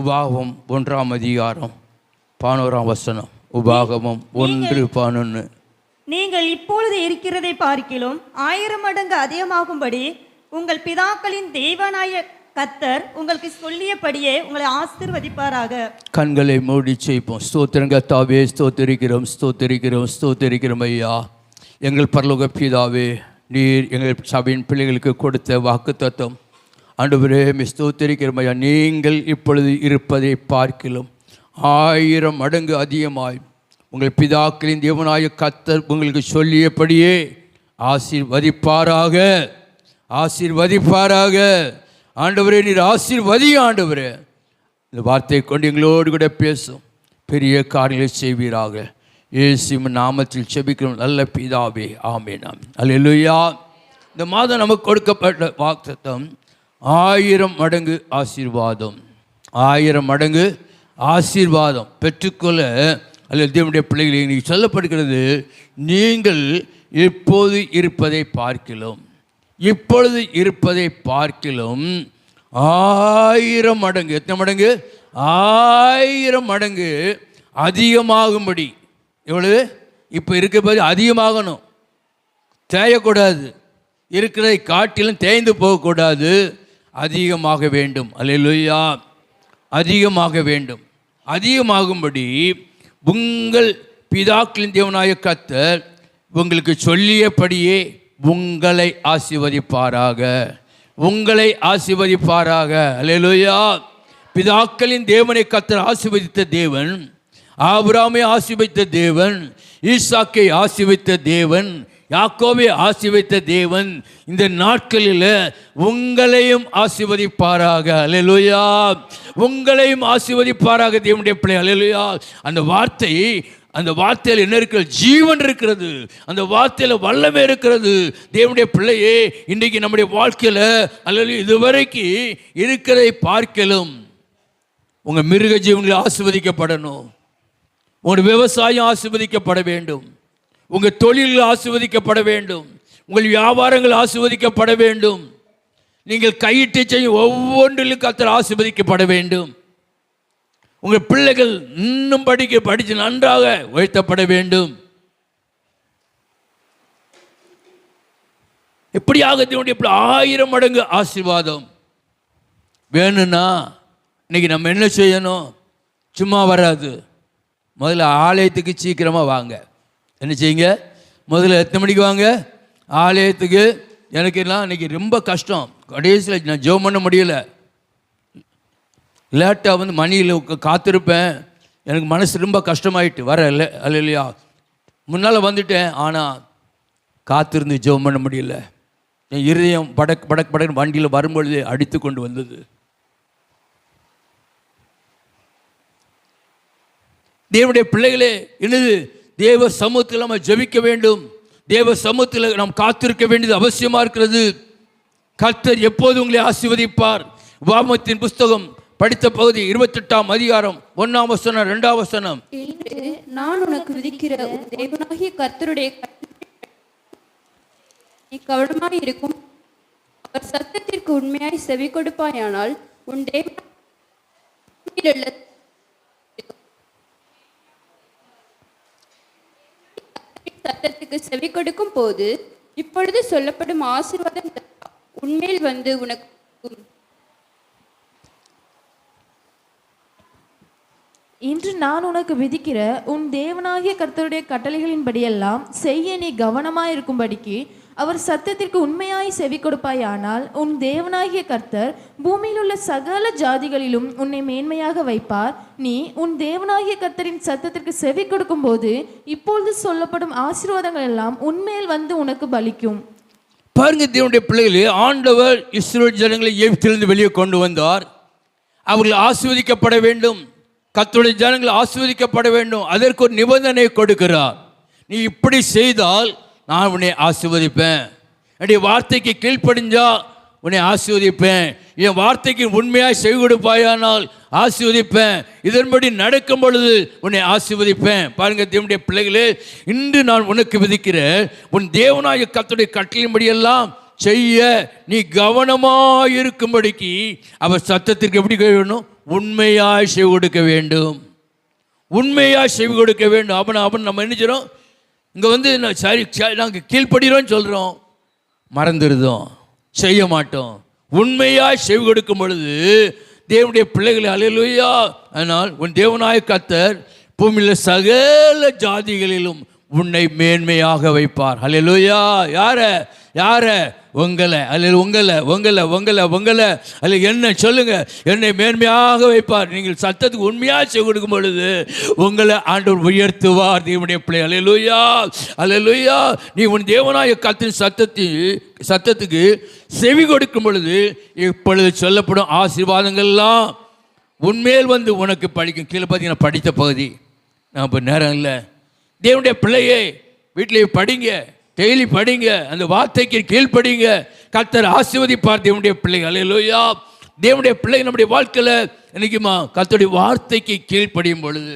உபாகமம் 1ஆம் அதிகாரம் 11ஆம் வசனம். உபாகமம் 1:11. நீங்கள் இப்பொழுது இருக்கிறதை பார்க்கிலும் 1000 மடங்கு அதிகமாகும்படி உங்கள் பிதாக்களின் தேவனாய கர்த்தர் உங்களுக்கு சொல்லியபடியே உங்களை ஆசீர்வதிப்பாராக. கண்களை மூடி செய்ப்போம். ஸ்தோத்திரம் கர்த்தாவே, ஸ்தோத்திரிக்கிறோம் ஸ்தோத்திரிக்கிறோம் ஸ்தோத்திரிக்கிறோம் ஐயா. எங்கள் பரலோக பிதாவே, நீர் எங்கள் சபையின் பிள்ளைகளுக்கு கொடுத்த வாக்குத்தத்தம் ஆண்டவரே, ஸ்தோத்திரிக்கிறோம் ஐயா. நீங்கள் இப்பொழுது இருப்பதை பார்க்கிலும் 1000 மடங்கு அதிகமாய் உங்கள் பிதாக்களின் தேவனாய கர்த்தர் உங்களுக்கு சொல்லியபடியே ஆசீர்வதிப்பாராக ஆசீர்வதிப்பாராக. ஆண்டவரே, நீர் ஆசீர்வதி ஆண்டவரே. இந்த வார்த்தையை கொண்டு எங்களோடு கூட பேசும் பெரிய காரியங்களை செய்வீராக. இயேசுவின் நாமத்தில் செபிக்கிறோம் நல்ல பிதாவே, ஆமென் ஆமென். அல்லேலூயா. இந்த மாதம் நமக்கு கொடுக்கப்பட்ட வாக்குத்தத்தம் 1000 மடங்கு ஆசீர்வாதம். 1000 மடங்கு ஆசீர்வாதம் பெற்றுக்கொள்ள அல்லது தேவனுடைய பிள்ளைகளை இன்னைக்கு சொல்லப்படுகிறது. நீங்கள் இப்போது இருப்பதை பார்க்கிலும் இப்பொழுது இருப்பதை பார்க்கிலும் 1000 மடங்கு, எத்தனை மடங்கு? 1000 மடங்கு அதிகமாகும்படி. எவ்வளவு? இப்போ இருக்கிற அதிகமாகணும், தேயக்கூடாது. இருக்கிறதை காட்டிலும் தேய்ந்து போகக்கூடாது, அதிகமாக வேண்டும். அல்லேலூயா. அதிகமாக வேண்டும். அதிகமாகும்படி உங்கள் பிதாக்களின் தேவனாய கர்த்தர் உங்களுக்கு சொல்லியபடியே உங்களை ஆசீர்வதிப்பாராக உங்களை ஆசீர்வதிப்பாராக. அல்லேலூயா. பிதாக்களின் தேவனை கர்த்தர் ஆசீர்வதித்த தேவன், ஆபிரகாமை ஆசீர்வதித்த தேவன், ஈசாக்கை ஆசீர்வதித்த தேவன், யாக்கோபை ஆசீர்வதித்த தேவன் இந்த நாட்களில் உங்களையும் ஆசீர்வதிப்பாராக. அல்லேலூயா. உங்களையும் ஆசீர்வதிப்பாராக தேவனுடைய பிள்ளை. அல்லேலூயா. அந்த வார்த்தையில் என்ன இருக்கிறது? ஜீவன் இருக்கிறது. அந்த வார்த்தையில் வல்லமை இருக்கிறது. தேவனுடைய பிள்ளையே, இன்றைக்கு நம்முடைய வாழ்க்கையில் அல்லது இதுவரைக்கு இருக்கிறதை பார்க்கலும் உங்கள் மிருக ஜீவன்கள் ஆசீர்வதிக்கப்படணும். உங்கள் விவசாயம் ஆசீர்வதிக்கப்பட வேண்டும். உங்கள் தொழில்கள் ஆசீர்வதிக்கப்பட வேண்டும். உங்கள் வியாபாரங்கள் ஆசீர்வதிக்கப்பட வேண்டும். நீங்கள் கையிட்டு செய்யும் ஒவ்வொன்றிலும் கர்த்தர் ஆசீர்வதிக்கப்பட வேண்டும். உங்கள் பிள்ளைகள் இன்னும் படித்து நன்றாக உயர்த்தப்பட வேண்டும். எப்படியாக 1000 மடங்கு ஆசீர்வாதம் வேணும்னா இன்னைக்கு நம்ம என்ன செய்யணும்? சும்மா வராது. முதல்ல ஆலயத்துக்கு சீக்கிரமாக வாங்க. என்ன செய்யுங்க? முதல்ல எத்தனை மணிக்கு வாங்க ஆலயத்துக்கு? எனக்கு எல்லாம் இன்னைக்கு ரொம்ப கஷ்டம். கடைசியில் நான் ஜெபம் பண்ண முடியல. லேட்டாக மணியில் காத்திருப்பேன். எனக்கு மனசு ரொம்ப கஷ்டமாயிட்டு வர இல்லை. இல்லையா, முன்னால் வந்துட்டேன், ஆனால் காத்திருந்து ஜெபம் பண்ண முடியல. என் இருதயம் படக் படக் படக் வண்டியில் வரும்பொழுது அடித்து கொண்டு வந்தது. தேவனுடைய பிள்ளைகளே, என்னது? தேவ சமூகத்தில் நம்ம ஜெபிக்க வேண்டும். தேவ சமூகத்தில் நாம் காத்திருக்க வேண்டியது அவசியமாக இருக்கிறது. கர்த்தர் எப்போது உங்களை ஆசீர்வதிப்பார். உபாகமத்தின் புஸ்தகம் படித்த பகுதி 28ஆம் அதிகாரம் 1ஆம் வசனம் 2ஆம் வசனம். நான் உனக்கு விதிக்கிற தேவனாகிய கர்த்தருடைய நீ கவனமாய் இருக்கும் அவர் சத்தத்திற்கு உண்மையாய் செவி கொடுப்பாயானால் உன் தேவனுடைய சத்தத்துக்கு செவி கொடுக்கும் போது இப்பொழுது சொல்லப்படும் ஆசீர்வாதம் உன்மேல் வந்து உனக்கு. இன்று நான் உனக்கு விதிக்கிற உன் தேவனாகிய கர்த்தருடைய கட்டளைகளின்படியெல்லாம் செய்ய நீ கவனமாய் இருக்கும்படிக்கு அவர் சத்தத்திற்கு உண்மையாய் செவி கொடுப்பாயானால் உன் தேவனாகிய கர்த்தர் பூமியில் உள்ள சகல ஜாதிகளிலும் உன்னை மேன்மையாக வைப்பார். நீ உன் தேவனாகிய கர்த்தரின் சத்தத்திற்கு செவி கொடுக்கும் போது இப்பொழுது சொல்லப்படும் ஆசீர்வாதங்கள் எல்லாம் உன்மேல் வந்து உனக்கு பலிக்கும். பாருங்க தேவனுடைய பிள்ளைகளே, ஆண்டவர் இஸ்ரவேல் ஜனங்களை எகிப்திலிருந்து வெளியே கொண்டு வந்தார். அவர்கள் ஆசீர்வதிக்கப்பட வேண்டும். கர்த்தருடைய ஜனங்கள் ஆசீர்வதிக்கப்பட வேண்டும். அதற்கு ஒரு நிபந்தனை கொடுக்கிறார். நீ இப்படி செய்தால் நான் உன்னை ஆசீர்வதிப்பேன். என்னுடைய வார்த்தைக்கு கீழ்ப்படிஞ்சா உன்னை ஆசீர்வதிப்பேன். என் வார்த்தைக்கு உண்மையாக செவி கொடுப்பாயானால் ஆசீர்வதிப்பேன். இதன்படி நடக்கும் பொழுது உன்னை ஆசீர்வதிப்பேன். பாருங்க தேவனுடைய பிள்ளைகளே, இன்று நான் உனக்கு விதிக்கிற உன் தேவனாகிய கர்த்தருடைய கட்டளையின்படியெல்லாம் செய்ய நீ கவனமாக இருக்கும்படிக்கு அவர் சத்தத்திற்கு எப்படி வேணும்? உண்மையாய் செவி கொடுக்க வேண்டும், உண்மையாய் செவி கொடுக்க வேண்டும். அவன் நம்ம என்ன செய்றோம், இங்கே சரி நாங்கள் கீழ்ப்படுகிறோம் சொல்கிறோம், மறந்துடுதோம், செய்ய மாட்டோம். உண்மையாய் செவி கொடுக்கும் பொழுது தேவனுடைய பிள்ளைகளை அல்லேலூயா. அதனால் உன் தேவனாய கர்த்தர் பூமியில் சகல ஜாதிகளிலும் உன்னை மேன்மையாக வைப்பார். அல்லேலூயா. யார உங்களை அல்ல என்ன சொல்லுங்க, என்னை மேன்மையாக வைப்பார். நீங்கள் சத்தத்துக்கு உண்மையாக செவி கொடுக்கும் பொழுது உங்களை ஆண்டவர் உயர்த்துவார். தேவனுடைய பிள்ளை அல்லேலூயா, அல்லேலூயா. நீ உன் தேவனாய கர்த்தரின் சத்தத்துக்கு செவி கொடுக்கும் பொழுது இப்பொழுது சொல்லப்படும் ஆசீர்வாதங்கள்லாம் உன்மேல் வந்து உனக்கு படிக்கும். கீழே பார்த்தீங்கன்னா படித்த பகுதி, நான் இப்போ நேரம் இல்லை. தேவனுடைய பிள்ளையே வீட்டிலேயே படிங்க, டெய்லி படிங்க, அந்த வார்த்தைக்கு கீழ்ப்படிங்க, கர்த்தர் ஆசீர்வதிப்பார். தேவனுடைய பிள்ளைகள் அல்லேலூயா. தேவனுடைய பிள்ளை நம்முடைய வாழ்க்கையில் என்னைக்குமா கர்த்தருடைய வார்த்தைக்கு கீழ்ப்படியும் பொழுது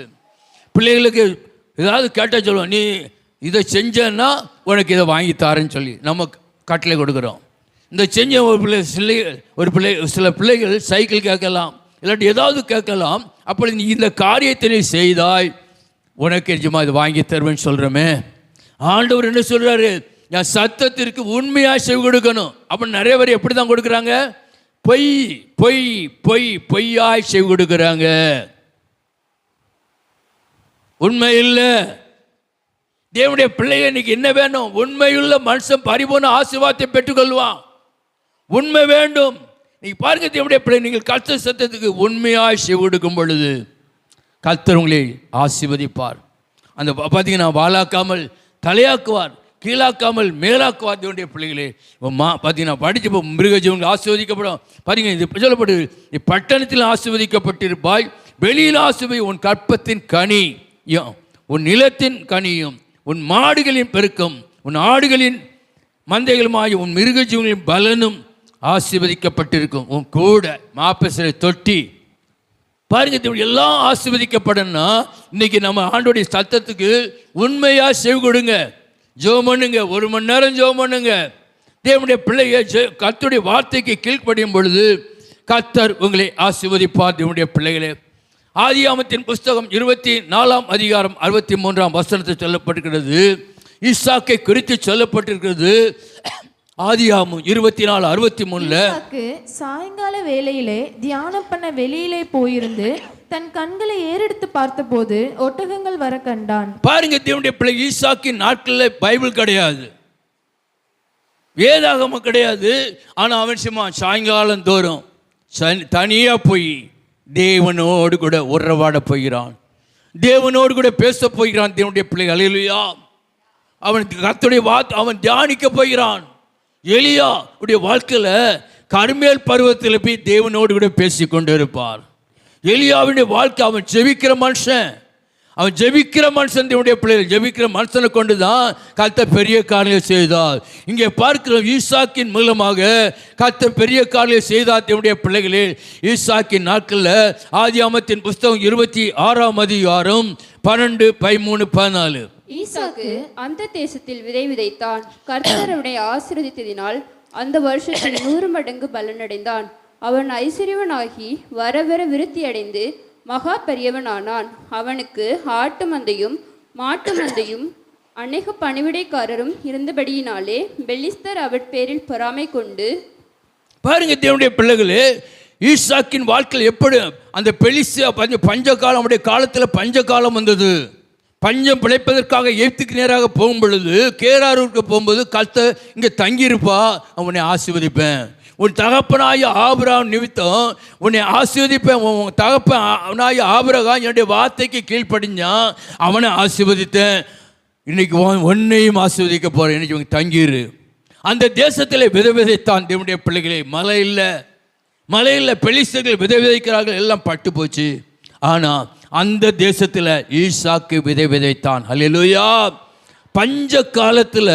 பிள்ளைகளுக்கு ஏதாவது கேட்டால் சொல்லுவோம், நீ இதை செஞ்சேன்னா உனக்கு இதை வாங்கி தாரேன்னு சொல்லி நம்ம கட்டளை கொடுக்குறோம். இந்த செஞ்ச சில பிள்ளைகள் சைக்கிள் கேட்கலாம், இல்லாட்டி ஏதாவது கேட்கலாம். அப்படி நீ இந்த காரியத்தை நீ செய்தாய் உனக்கு நிஜமா இது வாங்கி தருவேன்னு சொல்கிறோமே. ஆண்டவர் என்ன சொல்கிறாரு, என் சத்தத்திற்கு உண்மையாக செவி கொடுக்கணும். அப்போ நிறைய பேர் எப்படி தான் கொடுக்குறாங்க, பொய்யாய் செவி கொடுக்குறாங்க, உண்மை இல்லை. தேவனுடைய பிள்ளைகள் இன்னைக்கு என்ன வேணும், உண்மையுள்ள மனுஷன் பரிபூர்ண ஆசீர்வாதத்தை பெற்றுக்கொள்வான். உண்மை வேண்டும். நீங்கள் பாருங்க, தேவனுடைய பிள்ளை நீங்கள் கர்த்தர் சத்தத்துக்கு உண்மையாய் செவி கொடுக்கும் பொழுது கர்த்தர் உங்களை ஆசீர்வதிப்பார். அந்த பார்த்தீங்கன்னா வாழாக்காமல் தலையாக்குவார், கீழாக்காமல் மேலாக்குவார். தேவனுடைய பிள்ளைகளே பார்த்தீங்கன்னா படித்து இப்போ மிருகஜீவன்கள் ஆசீர்வதிக்கப்படும். பாருங்க, இது சொல்லப்பட்டு பட்டணத்தில் ஆசீர்வதிக்கப்பட்டிருப்பாய், வெளியில் ஆசீர்வதி. உன் கற்பத்தின் கனியும் உன் நிலத்தின் கனியும் உன் மாடுகளின் பெருக்கம் உன் ஆடுகளின் மந்தைகளுமாய் உன் மிருகஜீவன்களின் பலனும் ஆசீர்வதிக்கப்பட்டிருக்கும். உன் கூட மாப்பசரை தொட்டி பாருங்க, எல்லாம் ஆசீர்வதிக்கப்படணும்னா இன்னைக்கு நம்ம ஆண்டோடைய சத்தத்துக்கு உண்மையாக செவி கொடுங்க, ஜெபம் பண்ணுங்க, 1 மணி நேரம் ஜெபம் பண்ணுங்க. தேவனுடைய பிள்ளைய கர்த்தருடைய வார்த்தைக்கு கீழ்ப்படியும் பொழுது கர்த்தர் உங்களை ஆசீர்வதிப்பார். தேவனுடைய பிள்ளைகளே, ஆதியாகமத்தின் புஸ்தகம் 24 அதிகாரம் 63 வசனத்தில் சொல்லப்பட்டிருக்கிறது. ஈசாக்கை குறித்து சொல்லப்பட்டிருக்கிறது. ஆதியாகமம் 24:63 சாயங்கால வேளையிலே தியானம் பண்ண வெளியிலே போயிருந்து தன் கண்களை ஏறெடுத்து பார்த்தபோது ஒட்டகங்கள் வர கண்டான். பாருங்க, தேவனுடைய பிள்ளை ஈசாக்கின் நாட்களில் பைபிள் கிடையாது, வேதாகமம் கிடையாது. ஆனால் அவன் சும்மா சாயங்காலம் தோறும் தனியாக போய் தேவனோடு கூட உறவாட போகிறான், தேவனோடு கூட பேச போகிறான். தேவனுடைய பிள்ளை அல்லேலூயா. அவன் கர்த்தருடைய வார்த்தை அவன் தியானிக்க போகிறான். எலியா உடைய வாழ்க்கையில் கர்மேல் பருவத்தில் போய் தேவனோடு கூட பேசி கொண்டு இருப்பார். எலியாவுடைய வாழ்க்கை அவன் ஜெபிக்கிற மனுஷன், தேவனுடைய பிள்ளைகள் ஜெபிக்கிற மனுஷனை கொண்டு தான் கர்த்தர் பெரிய காரியம் செய்தார். இங்கே பார்க்கிறோம், ஈசாக்கின் மூலமாக கர்த்தர் பெரிய காரியம் செய்தார். தேவனுடைய பிள்ளைகளே, ஈசாக்கின் நாட்களில் ஆதியாகமத்தின் புஸ்தகம் 26 அதிகாரம் 12, 13, 14 ஈசாக்கு அந்த தேசத்தில் விதை விதைத்தான். கர்த்தர் அவனை ஆசீர்வதித்ததினால் அந்த வருஷத்தில் 100 மடங்கு பலனடைந்தான். அவன் ஐஸ்வர்யவனாகி வர வர விருத்தி அடைந்து மகா பெரியவனானான். அவனுக்கு ஆட்டு மந்தையும் மாட்டு மந்தையும் அநேக பணிவிடைக்காரரும் இருந்தபடியினாலே பெலிஸ்தர் அவர் பேரில் பொறாமை கொண்டு. பாருங்க தேவனுடைய பிள்ளைகளே, ஈசாக்கின் வாழ்க்கையில் எப்படி அந்த பெலிஸ்தர் பஞ்சகாலம், அவருடைய காலத்தில் பஞ்சகாலம் வந்தது. பஞ்சம் பிழைப்பதற்காக எகிப்துக்கு நேராக போகும் பொழுது கேராரூருக்கு போகும்போது கர்த்தர் இங்கே தங்கியிருப்பா, உன்னை ஆசீர்வதிப்பேன். உன் தகப்பனாய ஆபிரகாம் நிமித்தம் உன்னை ஆசீர்வதிப்பேன். உன் தகப்பனாய ஆபிரகாம் என்னுடைய வார்த்தைக்கு கீழ்ப்படிஞ்சான், அவனை ஆசீர்வதித்தேன். இன்னைக்கு உன்னையும் ஆசீர்வதிக்க போகிறேன், இன்னைக்கு இவங்க தங்கிரு. அந்த தேசத்தில் விதைத்தான். தேவனுடைய பிள்ளைகளே, மழை இல்லை, பெலிஸ்தர்கள் விதைக்கிறார்கள், எல்லாம் பட்டு போச்சு. ஆனால் அந்த தேசத்தில் ஈசாக்கு விதைத்தான். அல்லேலூயா. பஞ்ச காலத்தில்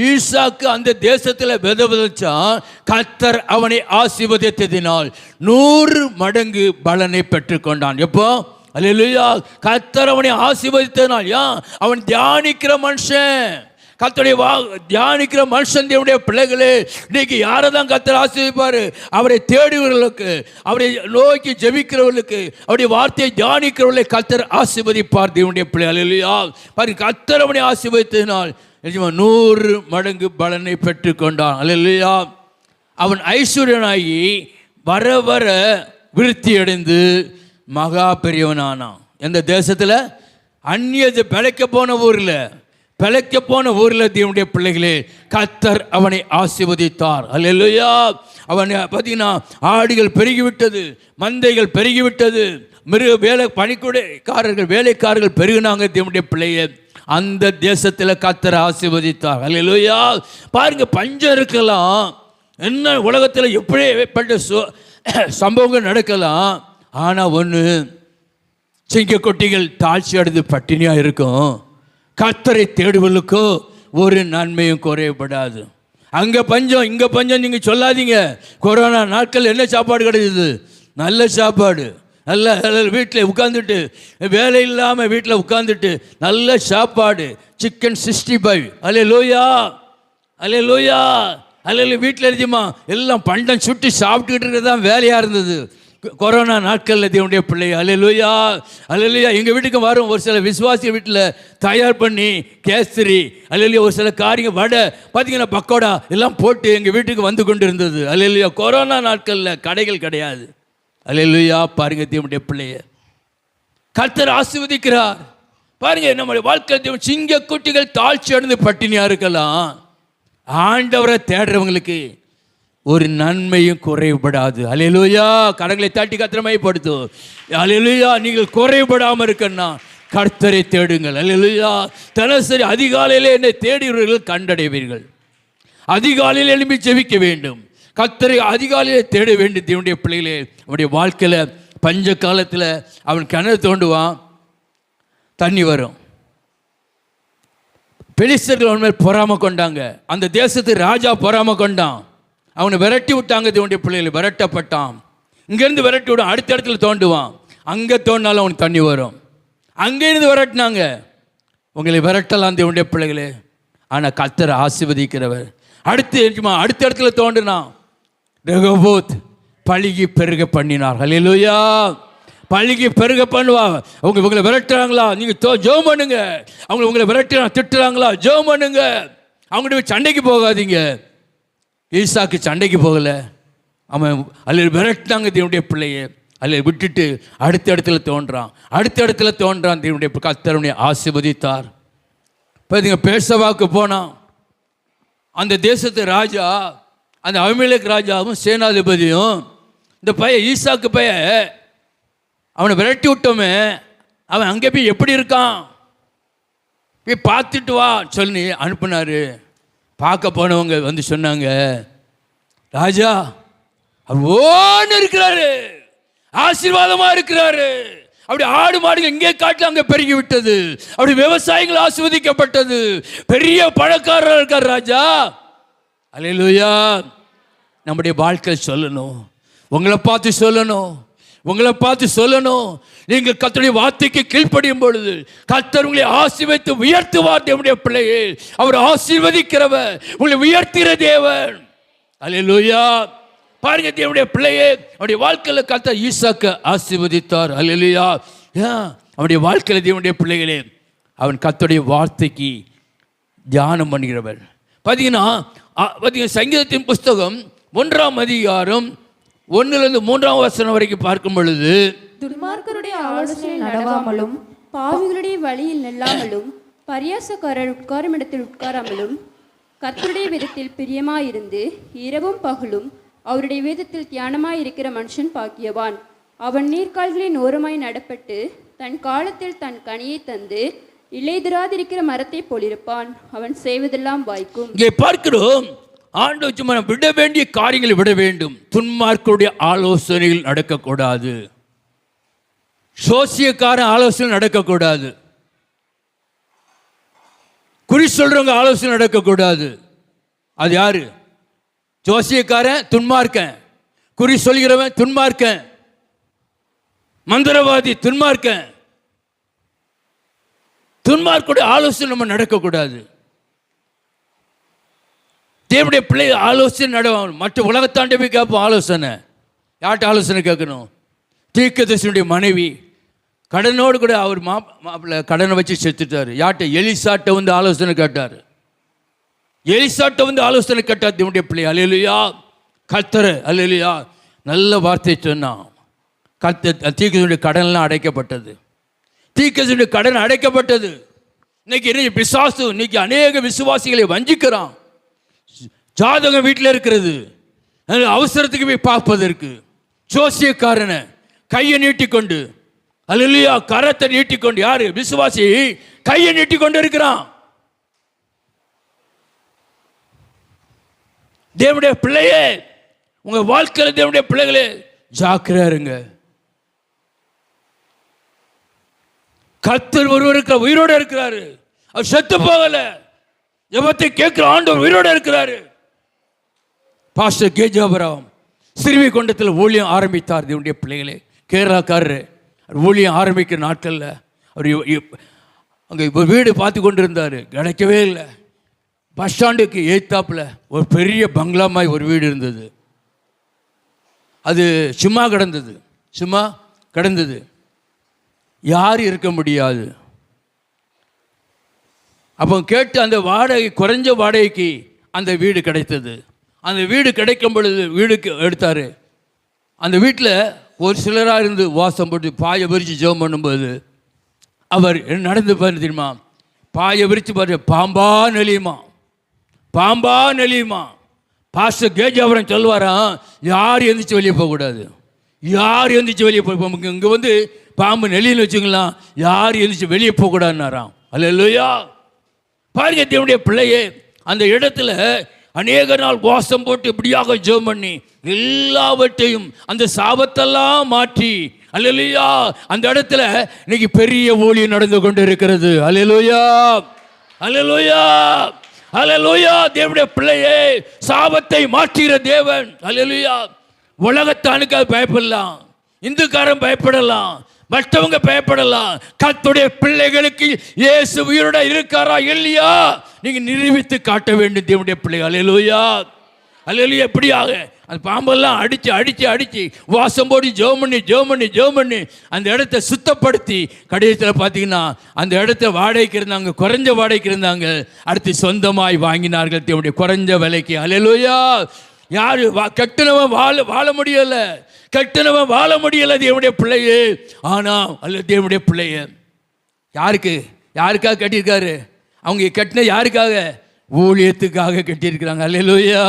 ஈசாக்கு அந்த தேசத்தில் விதைச்சான். கர்த்தர் அவனை ஆசீர்வதித்ததினால் 100 மடங்கு பலனை பெற்றுக்கொண்டான். எப்போ? அல்லேலூயா. கர்த்தர் அவனை ஆசீர்வதித்ததினால். அவன் தியானிக்கிற மனுஷன், கர்த்தருடைய தியானிக்கிற மனுஷன் தேவனுடைய பிள்ளைகளே, இன்னைக்கு யாரை தான் கர்த்தர் ஆசீர்வதிப்பாரு? அவரை தேடுகிறவர்களுக்கு, அவரை நோக்கி ஜெபிக்கிறவர்களுக்கு, அவருடைய வார்த்தையை தியானிக்கிறவர்களை கர்த்தர் ஆசீர்வதிப்பார். தேவனுடைய பிள்ளைகள் இல்லையா? பாருங்க, கர்த்தர் அவனை ஆசீர்வதித்ததினால் 100 மடங்கு பலனை பெற்றுக்கொண்டான். அல்லேலூயா. அவன் ஐஸ்வர்யனாகி வர வர விருத்தி அடைந்து மகா பெரியவனானான். எந்த தேசத்தில்? அந்நிய பிழைக்க போன ஊரில் தேவனுடைய பிள்ளைகளே, கர்த்தர் அவனை ஆசீர்வதித்தார். அல்லேலூயா. அவன் பார்த்தீங்கன்னா, ஆடுகள் பெருகிவிட்டது, மந்தைகள் பெருகிவிட்டது, வேலைக்காரர்கள் பெருகினாங்க. தேவனுடைய பிள்ளையை அந்த தேசத்தில் கர்த்தர் ஆசீர்வதித்தார். அல்லேலூயா. பாருங்க, பஞ்சம் இருக்கலாம், என்ன உலகத்தில் எப்படிப்பட்ட சம்பவங்கள் நடக்கலாம். ஆனால் ஒன்று, சிங்கக்குட்டிகள் தாழ்ச்சி அடைந்து பட்டினியாக இருக்கும். கர்த்தரை தேடுவர்களுக்கோ ஒரு நன்மையும் குறையப்படாது. அங்கே பஞ்சம் இங்கே பஞ்சம் நீங்கள் சொல்லாதீங்க. கொரோனா நாட்கள் என்ன சாப்பாடு கிடைச்சது? நல்ல சாப்பாடு. நல்ல வீட்டில் உட்காந்துட்டு, வேலை இல்லாமல் வீட்டில் உட்காந்துட்டு நல்ல சாப்பாடு, சிக்கன் 65. அல்லேலூயா, அல்லேலூயா, அல்லேலூயா. வீட்டில் இருந்துமா எல்லாம் பண்டம் சுட்டு சாப்பிட்டுக்கிட்டு இருக்கிறது தான் வேலையாக இருந்தது கொரோனா நாட்களில். தேவனுடைய பிள்ளை, அல்லேலூயா, அல்லேலூயா. எங்கள் வீட்டுக்கு வரும் ஒரு சில விசுவாசி வீட்டில் தயார் பண்ணி கேசரி, அல்லேலூயா, ஒரு சில காரியங்கள், வடை, பார்த்தீங்கன்னா பக்கோடா எல்லாம் போட்டு எங்கள் வீட்டுக்கு வந்து கொண்டு இருந்தது. அல்லேலூயா. கொரோனா நாட்களில் கடைகள் கிடையாது. அல்லேலூயா. பாருங்க, தேவனுடைய பிள்ளைய கர்த்தர் ஆசீர்வதிக்கிறார். பாருங்க, நம்முடைய வாழ்க்கை சிங்க குட்டிகள் தாழ்ச்சி அடைந்து பட்டினியாக இருக்கலாம். ஆண்டவரை தேடுறவங்களுக்கு ஒரு நன்மையும் குறைபடாது. அல்லேலூயா. கரங்களை தட்டி கத்திரமைப்படுத்தும். அல்லேலூயா. நீங்கள் குறைபடாமல் இருக்கன்னா கர்த்தரை தேடுங்கள். அல்லேலூயா. தினசரி அதிகாலையிலே என்னை தேடுகிறவர்கள் கண்டடைவீர்கள். அதிகாலையில் எழுப்பி ஜெபிக்க வேண்டும். கர்த்தரை அதிகாலையிலே தேட வேண்டும். தேவனுடைய பிள்ளைகளே, அவனுடைய வாழ்க்கையில் பஞ்ச காலத்தில் அவன் கிணறு தோண்டுவான், தண்ணி வரும். பெலிஸ்தர்கள் அவன் மேல் பொறாமை கொண்டாங்க. அந்த தேசத்து ராஜா பொறாமை கொண்டான். அவனை விரட்டி விட்டாங்க. தேவனுடைய பிள்ளைகளை விரட்டப்பட்டான். இங்கேருந்து விரட்டி விடும், அடுத்த இடத்துல தோண்டுவான். அங்கே தோண்டினாலும் அவனுக்கு தண்ணி வரும். அங்கேருந்து விரட்டினாங்க. உங்களை விரட்டலாம் தேவனுடைய பிள்ளைகளே, ஆனால் கர்த்தர் ஆசீர்வதிக்கிறவர். அடுத்த இடத்துல தோண்டினான். ரெகோபோத் பழுகி பெருக பண்ணினார். அல்லேலூயா. பழுகி பெருக பண்ணுவா. உங்களை விரட்டுறாங்களா, நீங்கள் ஜெபம் பண்ணுங்க. உங்களை விரட்டுறாங்க, திட்டுறாங்களா, ஜெபம் பண்ணுங்க. அவங்கள்ட்ட சண்டைக்கு போகாதீங்க. ஈசாக்கு சண்டைக்கு போகலை, அவன் அல்ல விரட்டினாங்க தேவனுடைய பிள்ளையை. அல்ல விட்டுட்டு அடுத்த இடத்துல தோன்றான். தேவனுடைய கர்த்தருடைய ஆசீர்வதித்தார். பார்த்தீங்க, பேர்சபாவுக்கு போனான். அந்த தேசத்து ராஜா, அந்த அபிமெலேக் ராஜாவும் சேனாதிபதியும், இந்த பையன் ஈசாக்கு பையன், அவனை விரட்டி விட்டோமே, அவன் அங்கே போய் எப்படி இருக்கான், போய் பார்த்துட்டு வா சொல்லி அனுப்புனாரு. பார்க்க போனவங்க வந்து சொன்னாங்க, ராஜா ஓன்னு இருக்கிறாரு, ஆசீர்வாதமா இருக்கிறாரு. அப்படி ஆடு மாடுகள் இங்கே காட்டில் அங்கே பெருகி விட்டது. அப்படி விவசாயிகள் ஆசீர்வதிக்கப்பட்டது. பெரிய பணக்காரர் இருக்கார் ராஜா. அல்லேலூயா. நம்முடைய வாழ்க்கை சொல்லணும், உங்களை பார்த்து சொல்லணும். நீங்கள் கர்த்தருடைய வார்த்தைக்கு கீழ்ப்படியும் பொழுது கர்த்தர் உங்களை ஆசீர்வதித்து உயர்த்துவார். தேவனுடைய பிள்ளையே, அவர் ஆசீர்வதிக்கிறவர், உங்களை உயர்த்துகிற தேவன். அல்லேலூயா. பாருங்க, தேவனுடைய பிள்ளையே, அவருடைய வாழ்க்கையில் கர்த்தர் ஈசாக்கு ஆசீர்வதித்தார். அல்லேலூயா. அவருடைய வாழ்க்கையில் தேவனுடைய பிள்ளைகளே, அவன் கர்த்தருடைய வார்த்தைக்கு தியானம் பண்ணுகிறவர். பார்த்தீங்கன்னா சங்கீதத்தின் புஸ்தகம் 1ஆம் அதிகாரம் 1லிருந்து 3ஆம் வசனம் வரைக்கும் பார்க்கும் பொழுது, துன்மார்க்கருடைய ஆலோசனையில் நடவாமலும், பாவிகளுடைய வழியில் நில்லாமலும், பரியாசக்காரர் உட்காரும் இடத்தில் உட்காராமலும், கர்த்தருடைய வேதத்தில் பிரியமாயிருந்து இரவும் பகலும் அவருடைய வேதத்தில் தியானமாயிருக்கிற மனுஷன் பாக்கியவான். அவன் நீர்க்கால்களின் ஓரமாய் நடப்பட்டு தன் காலத்தில் தன் கனியை தந்து இலைதிராதிருக்கிற மரத்தை போலிருப்பான். அவன் செய்வதெல்லாம் வாய்க்கும். இங்கே பார்க்கிறோம், ஆண்டவர் சும்மா விட வேண்டிய காரியங்களை விட வேண்டும். துன்மார்க்கருடைய ஆலோசனைகள் நடக்கக்கூடாது. சோசியக்கார ஆலோசனை நடக்கக்கூடாது. குறி சொல்றவங்க ஆலோசனை நடக்கக்கூடாது. அது யாரு? ஜோசியக்காரன் துன்மார்க்கன், குறி சொல்கிறவன் துன்மார்க்கன், மந்திரவாதி துன்மார்க்கன். துன்மார்க்கருடைய ஆலோசனை நம்ம நடக்கக்கூடாது. தேவனுடைய பிள்ளை ஆலோசனை நடவாங்க. மற்ற உலகத்தாண்ட போய் கேட்போம் ஆலோசனை. யார்கிட்ட ஆலோசனை கேட்கணும்? தீர்க்கதரிசியுடைய மனைவி கடனோடு கூட அவர் மாப்பிள்ளை கடனை வச்சு செத்துட்டார். யார்கிட்ட? எலிசாட்ட வந்து ஆலோசனை கேட்டார். எலிசாட்ட வந்து ஆலோசனை கேட்டார் தேவனுடைய பிள்ளை. அல்லேலூயா. கர்த்தர் அல்லேலூயா நல்ல வார்த்தை சொன்னான். தீர்க்கதரிசியுடைய கடன்லாம் அடைக்கப்பட்டது. தீர்க்கதரிசியுடைய கடன் அடைக்கப்பட்டது. இன்னைக்கு என்ன பிசாசு இன்னைக்கு அநேக விசுவாசிகளை வஞ்சிக்கிறான். ஜாதகம் வீட்டில் இருக்கிறது, அவசரத்துக்கு போய் பார்ப்பதற்கு ஜோசியக்காரனை கையை நீட்டிக்கொண்டு அல்லேலூயா கரத்தை நீட்டிக்கொண்டு யாரு? விசுவாசி கையை நீட்டிக்கொண்டு இருக்கிறான். தேவனுடைய பிள்ளையே, உங்க வாழ்க்கையில் தேவனுடைய பிள்ளைகளே ஜாக்கிரதையா இருங்க. கர்த்தர் ஒருவர் இருக்கிற உயிரோடு இருக்கிறாரு. அவர் செத்து போகல. ஜெபத்தை கேட்கிற ஆண்டவர் உயிரோடு இருக்கிறாரு. பாஸ்டர் கே ஜெபராம் ஸ்ரீவைகுண்டத்தில் ஊழியம் ஆரம்பித்தார். தேவனுடைய பிள்ளைகளே, கேரளாக்காரர் ஊழியம் ஆரம்பிக்கிற நாட்களில் அவர் அங்கே இப்போ வீடு பார்த்து கொண்டு இருந்தார். கிடைக்கவே இல்லை. பஸ் ஸ்டாண்டுக்கு ஏத்தாப்பில் ஒரு பெரிய பங்களாமாய் ஒரு வீடு இருந்தது. அது சும்மா கிடந்தது. யாரும் இருக்க முடியாது. அப்போ கேட்டு அந்த வாடகை குறைஞ்ச வாடகைக்கு அந்த வீடு கிடைத்தது. அந்த வீடு கிடைக்கும் பொழுது வீடுக்கு எடுத்தார். அந்த வீட்டில் ஒரு சிலராக இருந்து வாசம் போட்டு பாயை விரித்து ஜெபம் பண்ணும்போது அவர் நடந்து பாரு தெரியுமா? பாயை விரித்து பாரு, பாம்பா நெளியுமா. பாஸ்டர் கேஜாபுரம் சொல்லுவாராம், யார் எந்திரிச்சு வெளியே போகக்கூடாது. இங்கே வந்து பாம்பு நெளின்னு வச்சுக்கலாம், யார் எந்திரிச்சு வெளியே போகக்கூடாதுன்னாராம். அல்லேலூயா. பாருங்க தேவனுடைய பிள்ளையே, அந்த இடத்துல அநேக நாள் வாசம் போட்டு இப்படியாக ஜெபம் பண்ணி எல்லாவற்றையும் அந்த சாபத்தெல்லாம் மாற்றி அல்லேலூயா அந்த இடத்துல இன்னைக்கு பெரிய ஊழியம் நடந்து கொண்டு இருக்கிறது. அல்லேலூயா. தேவனுடைய பிள்ளையே, சாபத்தை மாற்றுகிற தேவன். அல்லேலூயா. உலகத்தானுக்கு அது பயப்படலாம், இந்துக்காரன் பயப்படலாம், மற்றவங்க பயப்படலாம். கர்த்தருடைய பிள்ளைகளுக்கு இயேசு உயிரோட இருக்காரா இல்லையா நீங்க நிரூபித்து காட்ட வேண்டும் தேவனுடைய பிள்ளைகள். அல்லேலூயா. எப்படியாக அந்த பாம்பெல்லாம் அடிச்சு வாசம் போடி ஜெபம் பண்ணி அந்த இடத்த சுத்தப்படுத்தி கடைசியில் பார்த்தீங்கன்னா அந்த இடத்த வாடகைக்கு இருந்தாங்க, குறைஞ்ச வாடகைக்கு இருந்தாங்க. அடுத்து சொந்தமாய் வாங்கினார்கள் தேவனுடைய குறைஞ்ச விலைக்கு. அல்லேலூயா. யாரு கட்டினவன் வாழ முடியல தேவனுடைய பிள்ளையே. ஆனால் அல்ல தேவனுடைய பிள்ளைய யாருக்காக கட்டியிருக்காரு? அவங்க கட்டின யாருக்காக? ஊழியத்துக்காக கட்டியிருக்கிறாங்க. அல்லேலூயா.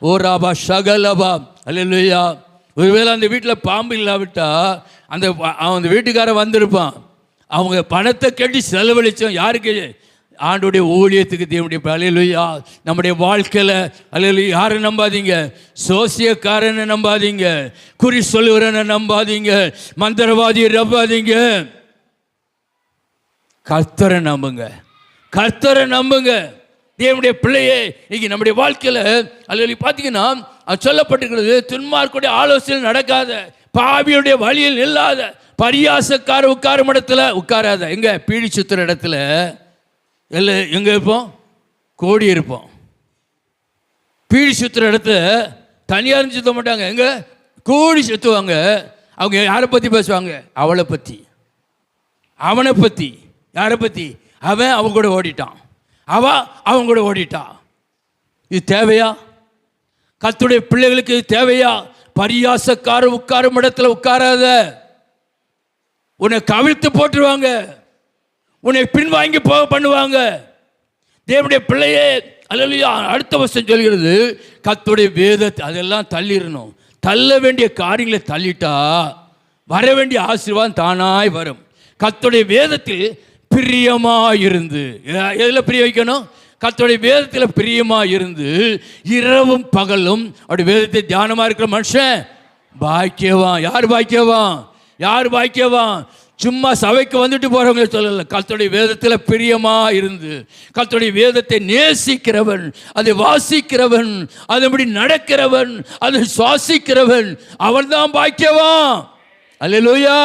ஓ ராபா ஷகலபா. அல்லேலூயா. ஒருவேளை அந்த வீட்டில் பாம்பு இல்லாவிட்டா அந்த வீட்டுக்காரன் வந்திருப்பான். அவங்க பணத்தை கட்டி செலவழித்தோம் யாருக்கு? ஆண்டுடைய ஊழியத்துக்கு தேவனுடைய. அல்லேலூயா. நம்முடைய வாழ்க்கையில் அல்லேலூயா யாரை நம்பாதீங்க? சோசியக்காரனை நம்பாதீங்க, குறி சொல்லுகிறனை நம்பாதீங்க, மந்திரவாதியை நம்பாதீங்க. கர்த்தரை நம்புங்க. தேவனுடைய பிள்ளையே, இன்னைக்கு நம்முடைய வாழ்க்கையில் அல்லேலூயா பார்த்தீங்கன்னா அது சொல்லப்பட்டிருக்கிறது, துன்மார்க்குடைய ஆலோசனை நடக்காத, பாவியுடைய வழியில் நில்லாத, பரியாசக்கார உட்காரும் இடத்துல உட்காராத. எங்க? பீடி சுத்துற இடத்துல எங்கே இருப்போம்? கோடி இருப்போம். பீடி சுற்றுற இடத்துல தனியாரும் சுற்ற மாட்டாங்க. எங்கே? கோடி சுற்றுவாங்க. அவங்க யாரை பற்றி பேசுவாங்க? அவளை பற்றி, அவனை பற்றி. யாரை பற்றி? அவன் அவங்க கூட ஓடிட்டான், அவங்க கூட ஓடிட்டான். இது தேவையா? கர்த்தருடைய பிள்ளைகளுக்கு இது தேவையா? பரியாசக்காரர் உட்காரும் இடத்துல உட்காராத. உன்னை கவிழ்த்து போட்டுருவாங்க, உன்னை பின்வாங்கி போக பண்ணுவாங்க. தேவனுடைய பிள்ளையே, அல்லேலூயா. அடுத்த வருஷம் சொல்கிறது, கர்த்தருடைய வேதத்தை அதெல்லாம் தள்ளிடணும். தள்ள வேண்டிய காரியங்களை தள்ளிட்டா வர வேண்டிய ஆசீர்வாதம் தானாய் வரும். கர்த்தருடைய வேதத்தில் பிரியமாயிருந்து, எதில் பிரிய வைக்கணும்? கர்த்தருடைய வேதத்தில் பிரியமாயிருந்து இரவும் பகலும் அப்படி வேதத்தை தியானமாக இருக்கிற மனுஷன் பாக்கியவான். யார் பாக்கியவான்? சும்மா சபைக்கு வந்துட்டு போறவங்க சொல்லல. கர்த்தருடைய வேதத்தில் பிரியமா இருந்து கர்த்தருடைய வேதத்தை நேசிக்கிறவன், அதை வாசிக்கிறவன், அதன்படி நடக்கிறவன், அதை சுவாசிக்கிறவன், அவன் தான் பாக்கியவான். அல்லேலூயா.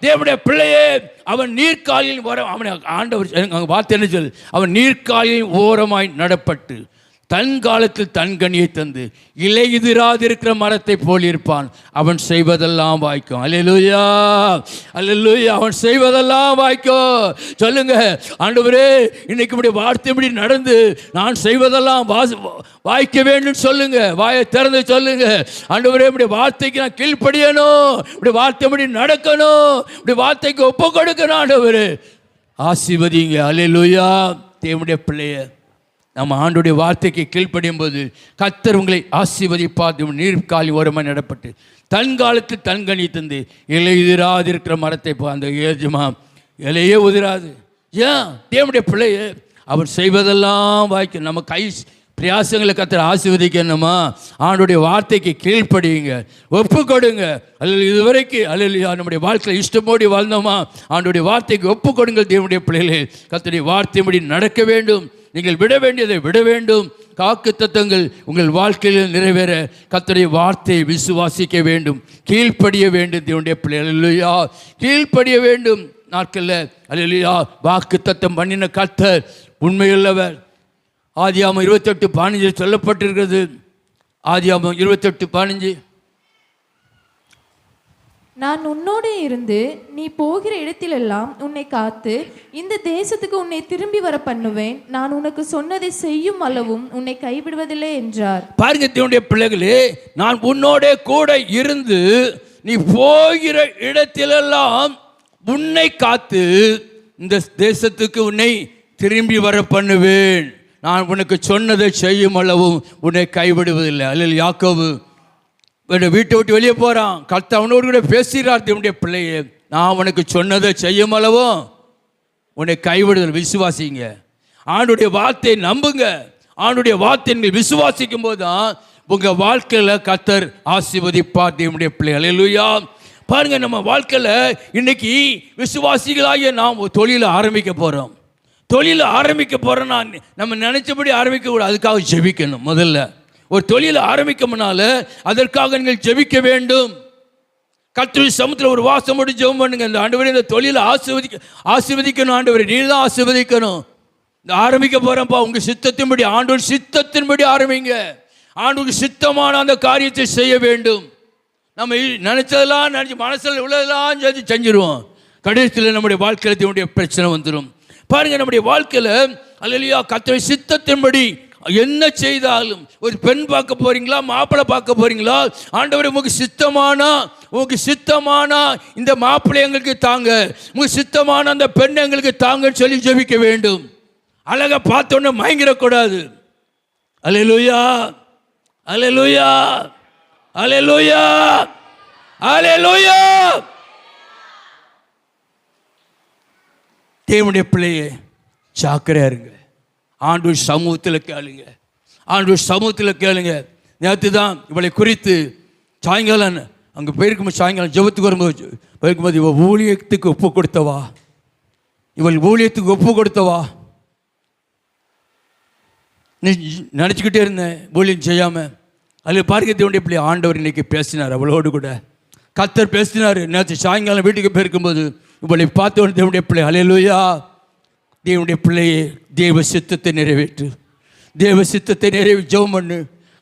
தேவனுடைய பிள்ளையே, அவன் நீர்க்காலில் அவனை ஆண்டவர் அங்கே வார்த்தை என்ன சொல்லு, அவன் நீர்க்காலில் ஓரமாய் நடப்பட்டு தன் காலத்தில் தன் கனியை தந்து இலையுதிராதிருக்கிற மரத்தை போல் இருப்பான். அவன் செய்வதெல்லாம் வாய்க்கும். அல்லேலூயா, அல்லேலூயா. அவன் செய்வதெல்லாம் வாய்க்கும். சொல்லுங்க, ஆண்டவரே இன்னைக்கு இப்படி வார்த்தை இப்படி நடந்து நான் செய்வதெல்லாம் வாய்க்க வேண்டும் சொல்லுங்க. வாயை திறந்து சொல்லுங்க, ஆண்டவரே இப்படி வார்த்தைக்கு நான் கீழ்ப்படியணும், இப்படி வார்த்தை இப்படி நடக்கணும், இப்படி வார்த்தைக்கு ஒப்பு கொடுக்கணும். ஆண்டவரே ஆசீர்வதிங்க. அல்லேலூயா. தேவனுடைய பிள்ளைய நம்ம ஆண்டுடைய வார்த்தைக்கு கீழ்ப்படியும் போது கர்த்தர் உங்களை ஆசீர்வதிப்பார். நீர்க்காலி ஓரமாக நடப்பட்டு தன் காலத்தில் தன் கனி தந்து இலையுதிராது இருக்கிற மரத்தை அந்த ஏஜமா இலையே உதிராது. ஏன்? தேவனுடைய பிள்ளைய அவர் செய்வதெல்லாம் வாய்க்கும். நம்ம கை பிரயாசங்களை கர்த்தர் ஆசீர்வதிக்கணுமா? ஆண்டுடைய வார்த்தைக்கு கீழ்ப்படியுங்க, ஒப்பு கொடுங்க. அல்ல இதுவரைக்கும் அல்ல நம்முடைய வாழ்க்கையில் இஷ்டமோடி வாழ்ந்தோமா? ஆண்டுடைய வார்த்தைக்கு ஒப்பு கொடுங்கள். தேவனுடைய பிள்ளைகளே, கர்த்தருடைய வார்த்தைப்படி நடக்க வேண்டும். நீங்கள் விட வேண்டியதை விட வேண்டும். காக்கு தத்தங்கள் உங்கள் வாழ்க்கையில் நிறைவேற கர்த்தருடைய வார்த்தையை விசுவாசிக்க வேண்டும், கீழ்ப்படிய வேண்டும். தேவனுடைய பிள்ளைகள் அல்லேலூயா, கீழ்ப்படிய வேண்டும். நாட்களில் அல்லேலூயா வாக்கு தத்தம் பண்ணின கர்த்தர் உண்மையுள்ளவர். ஆதியாகமம் 28:15 சொல்லப்பட்டிருக்கிறது. ஆதியாகமம் 28:15, நான் உன்னோடு இருந்து நீ போகிற இடத்திலெல்லாம் உன்னை காத்து இந்த தேசத்துக்கு உன்னை திரும்பி வர பண்ணுவேன். நான் உனக்கு சொன்னதை செய்யும் அளவும் உன்னை கைவிடுவதில்லை என்றார். பாருங்க தேவனுடைய பிள்ளைகளே, நான் உன்னோட கூட இருந்து நீ போகிற இடத்திலெல்லாம் உன்னை காத்து இந்த தேசத்துக்கு உன்னை திரும்பி வர பண்ணுவேன். நான் உனக்கு சொன்னதை செய்யும் அளவும் உன்னை கைவிடுவதில்லை. அல்ல யாக்கோபு வீட்டை விட்டு வெளியே போகிறான். கர்த்தர் அவனோடு கூட பேசுகிறார். தேவனுடைய பிள்ளையே, நான் உனக்கு சொன்னதை செய்யும் அளவும் உன்னை கைவிடுதல். விசுவாசிங்க, ஆண்டுடைய வார்த்தையை நம்புங்க. ஆண்டுடைய வார்த்தை நீங்கள் விசுவாசிக்கும் போது தான் உங்கள் வாழ்க்கையில் கர்த்தர் ஆசீர்வதிப்பார். தேவனுடைய பிள்ளை அல்லேலூயா. பாருங்க, நம்ம வாழ்க்கையில் இன்னைக்கு விசுவாசிகளாகிய நாம் ஒரு தொழிலை ஆரம்பிக்க போகிறோம். தொழிலை ஆரம்பிக்க போகிறோன்னா நம்ம நினைச்சபடி ஆரம்பிக்கக்கூடாது. அதுக்காக ஜெபிக்கணும். முதல்ல ஒரு தொழிலை ஆரம்பிக்கணும்னால அதற்காக நீங்கள் ஜெபிக்க வேண்டும். கர்த்தருடைய சமூகத்தில் ஒரு வாசம் போட்டு ஜெபம் பண்ணுங்க. இந்த ஆண்டவரே இந்த தொழிலை ஆசீர்வதிக்கணும். ஆண்டவரே நீர் தான் ஆசீர்வதிக்கணும். இந்த ஆரம்பிக்க போகிறப்பா உங்கள் சித்தத்தின்படி, ஆண்டவர் சித்தத்தின்படி ஆரம்பிங்க. ஆண்டவருக்கு சித்தமான அந்த காரியத்தை செய்ய வேண்டும். நம்ம நினைச்சதெல்லாம் நினச்சி மனசில் உள்ளதெல்லாம் செஞ்சிருவோம். கடைசியில் நம்முடைய வாழ்க்கையில் தேவனுடைய பிரச்சனை வந்துடும். பாருங்க, நம்முடைய வாழ்க்கையில் அல்லேலூயா கர்த்தருடைய சித்தத்தின்படி என்ன செய்தாலும், ஒரு பெண் பார்க்க போறீங்களா, மாப்பிள்ளை பார்க்க போறீங்களா, ஆண்டவரே உங்களுக்கு சித்தமானா இந்த மாப்பிள்ளை எங்களுக்கு தாங்க, உங்களுக்கு சித்தமான அந்த பெண் எங்களுக்கு தாங்கன்னு சொல்லி ஜெபிக்க வேண்டும். அழகா பார்த்தோன்னே மயங்கிடக்கூடாது. அல்லேலூயா, அல்லேலூயா, அல்லேலூயா, அல்லேலூயா. தேவனுடைய பிள்ளையே ஜாக்கிரதையா இருங்க. ஆண்டவர் சமூகத்தில் கேளுங்க, ஆண்டவர் சமூகத்தில் கேளுங்க. நேற்று தான் இவளை குறித்து சாயங்காலம் அங்கே போயிருக்கும்போது, சாயங்காலம் ஜெபத்துக்கு போயிருக்கும்போது இவள் ஊழியத்துக்கு ஒப்பு கொடுத்தவா, இவள் ஊழியத்துக்கு ஒப்பு கொடுத்தவா நீ நினச்சிக்கிட்டே இருந்தேன் ஊழியம் செய்யாமல். அதில் பார்க்க தேவனுடைய பிள்ளை ஆண்டவர் இன்னைக்கு பேசினார், அவளோடு கூட கர்த்தர் பேசினார். நேற்று சாயங்காலம் வீட்டுக்கு போயிருக்கும்போது இவளை பார்த்து தேவனுடைய பிள்ளை அல்லேலூயா, தேவனுடைய பிள்ளையே தேவ சித்தத்தை நிறைவேற்று, தேவ சித்தத்தை நிறைவே ஜெபம் பண்ணு.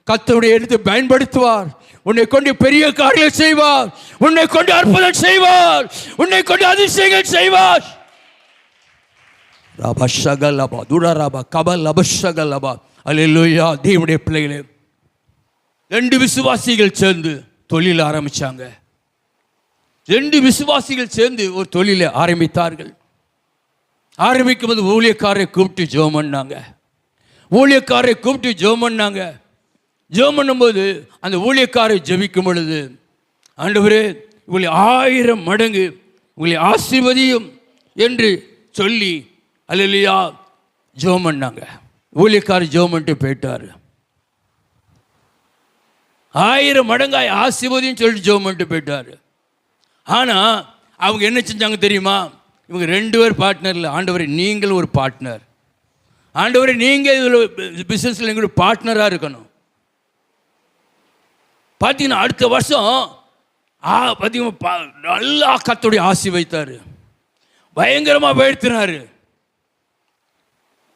கர்த்தருடைய எடுத்து பயன்படுத்துவார். உன்னை கொண்டு பெரிய காரியங்கள் செய்வார், உன்னை கொண்டு அற்புதம் செய்வார், உன்னை கொண்டு அதிசயங்கள் செய்வார். ரபஷகலபா துரரபா கபலபஷகலபா அல்லேலூயா. தேவனுடைய பிள்ளைகளே, 2 விசுவாசிகள் சேர்ந்து தொழில் ஆரம்பிச்சாங்க. 2 விசுவாசிகள் சேர்ந்து ஒரு தொழிலை ஆரம்பித்தார்கள். ஆரம்பிக்கும் போது ஊழியக்காரரை கூப்பிட்டு ஜெபம் பண்ணாங்க. ஊழியக்காரரை கூப்பிட்டு ஜெபம் பண்ணாங்க. ஜெபம் பண்ணும்போது அந்த ஊழியக்காரை ஜெபிக்கும் பொழுது, ஆண்டவரே உங்களை 1000 மடங்கு உங்களை ஆசீர்வதியும் என்று சொல்லி அல்லேலூயா ஜெபம் பண்ணாங்க. ஊழியக்காரர் ஜெபம் பண்ணிட்டு போயிட்டார். 1000 மடங்காய் ஆசீர்வதியும் சொல்லிட்டு ஜெபம் பண்ணிட்டு போயிட்டார். ஆனால் அவங்க என்ன செஞ்சாங்க தெரியுமா? இவங்க 2 பேர் பார்ட்னரில், ஆண்டவரே நீங்கள் ஒரு பார்ட்னர், ஆண்டவரே நீங்கள் இதில் பிஸ்னஸில் எங்களுக்கு பார்ட்னராக இருக்கணும். பார்த்தீங்கன்னா அடுத்த வருஷம் பார்த்தீங்கன்னா நல்லா கர்த்தருடைய ஆசீர்வதித்தார். பயங்கரமாக வீழ்த்தினார்,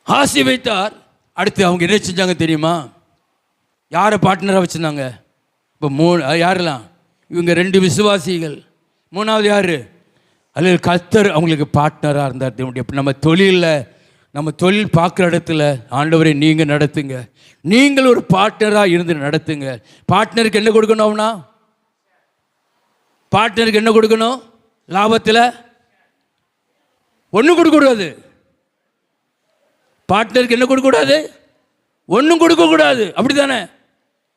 ஆசீர்வதித்தார். அடுத்து அவங்க என்ன செஞ்சாங்க தெரியுமா? யாரை பார்ட்னராக வச்சுருந்தாங்க? இப்போ யாரெல்லாம்? இவங்க 2 விசுவாசிகள். 3வது யார்? அல்லது கர்த்தர் அவங்களுக்கு பார்ட்னராக இருந்தார். நம்ம தொழிலில், நம்ம தொழில் பார்க்குற இடத்துல ஆண்டவரை நீங்கள் நடத்துங்க, நீங்கள் ஒரு பார்ட்னராக இருந்து நடத்துங்க. பார்ட்னருக்கு என்ன கொடுக்கணும்னா, பார்ட்னருக்கு என்ன கொடுக்கணும்? லாபத்தில் ஒன்றும் கொடுக்கக்கூடாது. பார்ட்னருக்கு என்ன கொடுக்கக்கூடாது? ஒன்றும் கொடுக்கக்கூடாது. அப்படி தானே?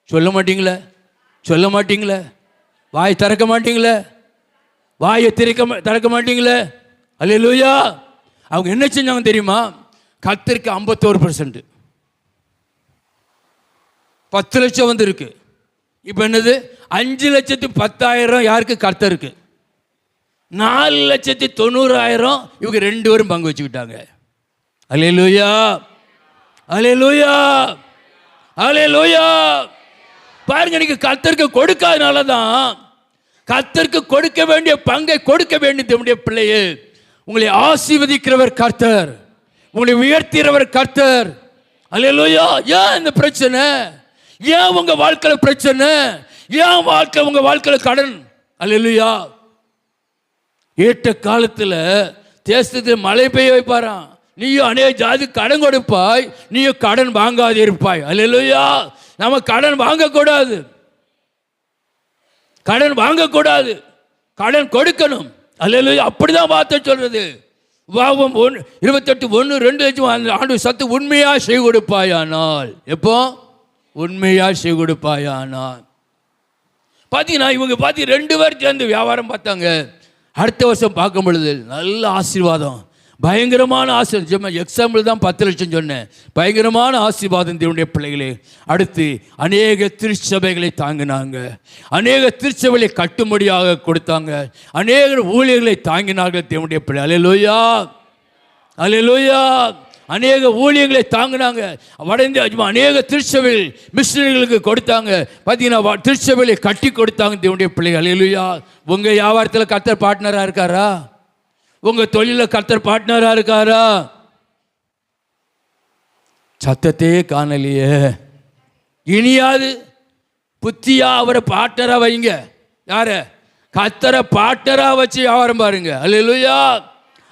சொல்ல மாட்டீங்களே, சொல்ல மாட்டீங்களே, வாய் திறக்க மாட்டீங்களே, வாயை திறக்க மாட்டீங்களே. அல்லேலூயா. அவங்க என்ன செஞ்சாங்க தெரியுமா? கர்த்தருக்கு 51%, 10 லட்சம் வந்துருக்கு. இப்போ என்னது? 5,10,000 யாருக்கு? கர்த்தருக்கு. 4,90,000 இவங்க 2 பேரும் பங்கு வச்சுக்கிட்டாங்க. அல்லேலூயா, அல்லேலூயா, அல்லேலூயா. பாருங்க, நீங்க கர்த்தருக்கு கொடுக்காதனால தான், கர்த்தருக்கு கொடுக்க வேண்டிய பங்கை கொடுக்க வேண்டிய நம்முடைய பிள்ளையே. உங்களை ஆசீர்வதிக்கிறவர் கர்த்தர், உங்களை உயர்த்துகிறவர் கர்த்தர். அல்லேலூயா. ஏன் இந்த பிரச்சனை? ஏன் உங்க வாழ்க்கையில் பிரச்சனை? ஏன் உங்க வாழ்க்கையில் கடன்? அல்லேலூயா. ஏற்ற காலத்தில் தேசத்தில் மழை பெய்ய வைப்பாராம். நீயும் அநேக ஜாதி கடன் கொடுப்பாய், நீயும் கடன் வாங்காது இருப்பாய். அல்லேலூயா. நம்ம கடன் வாங்கக்கூடாது, கடன் வாங்கக்கூடாது, கடன் கொடுக்கணும். அல்லேலூயா. அப்படிதான் வார்த்தை சொல்றது. வாவம் 28:1-2 ஆண்டு சத்து உண்மையா செய்ய கொடுப்பாயானால். எப்போ? உண்மையா செய்ய கொடுப்பாயானால். பார்த்தீங்கன்னா இவங்க 2 பேர் சேர்ந்து வியாபாரம் பார்த்தாங்க. அடுத்த வருஷம் பார்க்கும் பொழுது நல்ல ஆசீர்வாதம், பயங்கரமான ஆசீர்வாதம். எக்ஸாம்பிள் தான் 10 லட்சம் சொன்னேன். பயங்கரமான ஆசீர்வாதம் தேவனுடைய பிள்ளைகளே. அடுத்து அநேக திருச்சபைகளை தாங்கினாங்க, அநேக திருச்சபைகளை கட்டும்படியாக கொடுத்தாங்க, அநேக ஊழியர்களை தாங்கினார்கள் தேவனுடைய பிள்ளை. அல்லேலூயா, அல்லேலூயா. அநேக ஊழியர்களை தாங்கினாங்க. வடந்து அநேக திருச்சபைகள் மிஷனரிகளுக்கு கொடுத்தாங்க. பார்த்தீங்கன்னா திருச்சபைகளை கட்டி கொடுத்தாங்க தேவனுடைய பிள்ளைகள். அல்லேலூயா. உங்கள் வியாபாரத்தில் கர்த்தர் பார்ட்னராக இருக்காரா? உங்கள் தொழிலில் கர்த்தர் பார்ட்னராக இருக்காரா? சத்தத்தையே காணலையே. இனியாவது புத்தியா அவரை பார்ட்னராக வைங்க. யார? கர்த்தரை பார்ட்னராக வச்சு வியாபாரம் பாருங்க. அல்லேலூயா.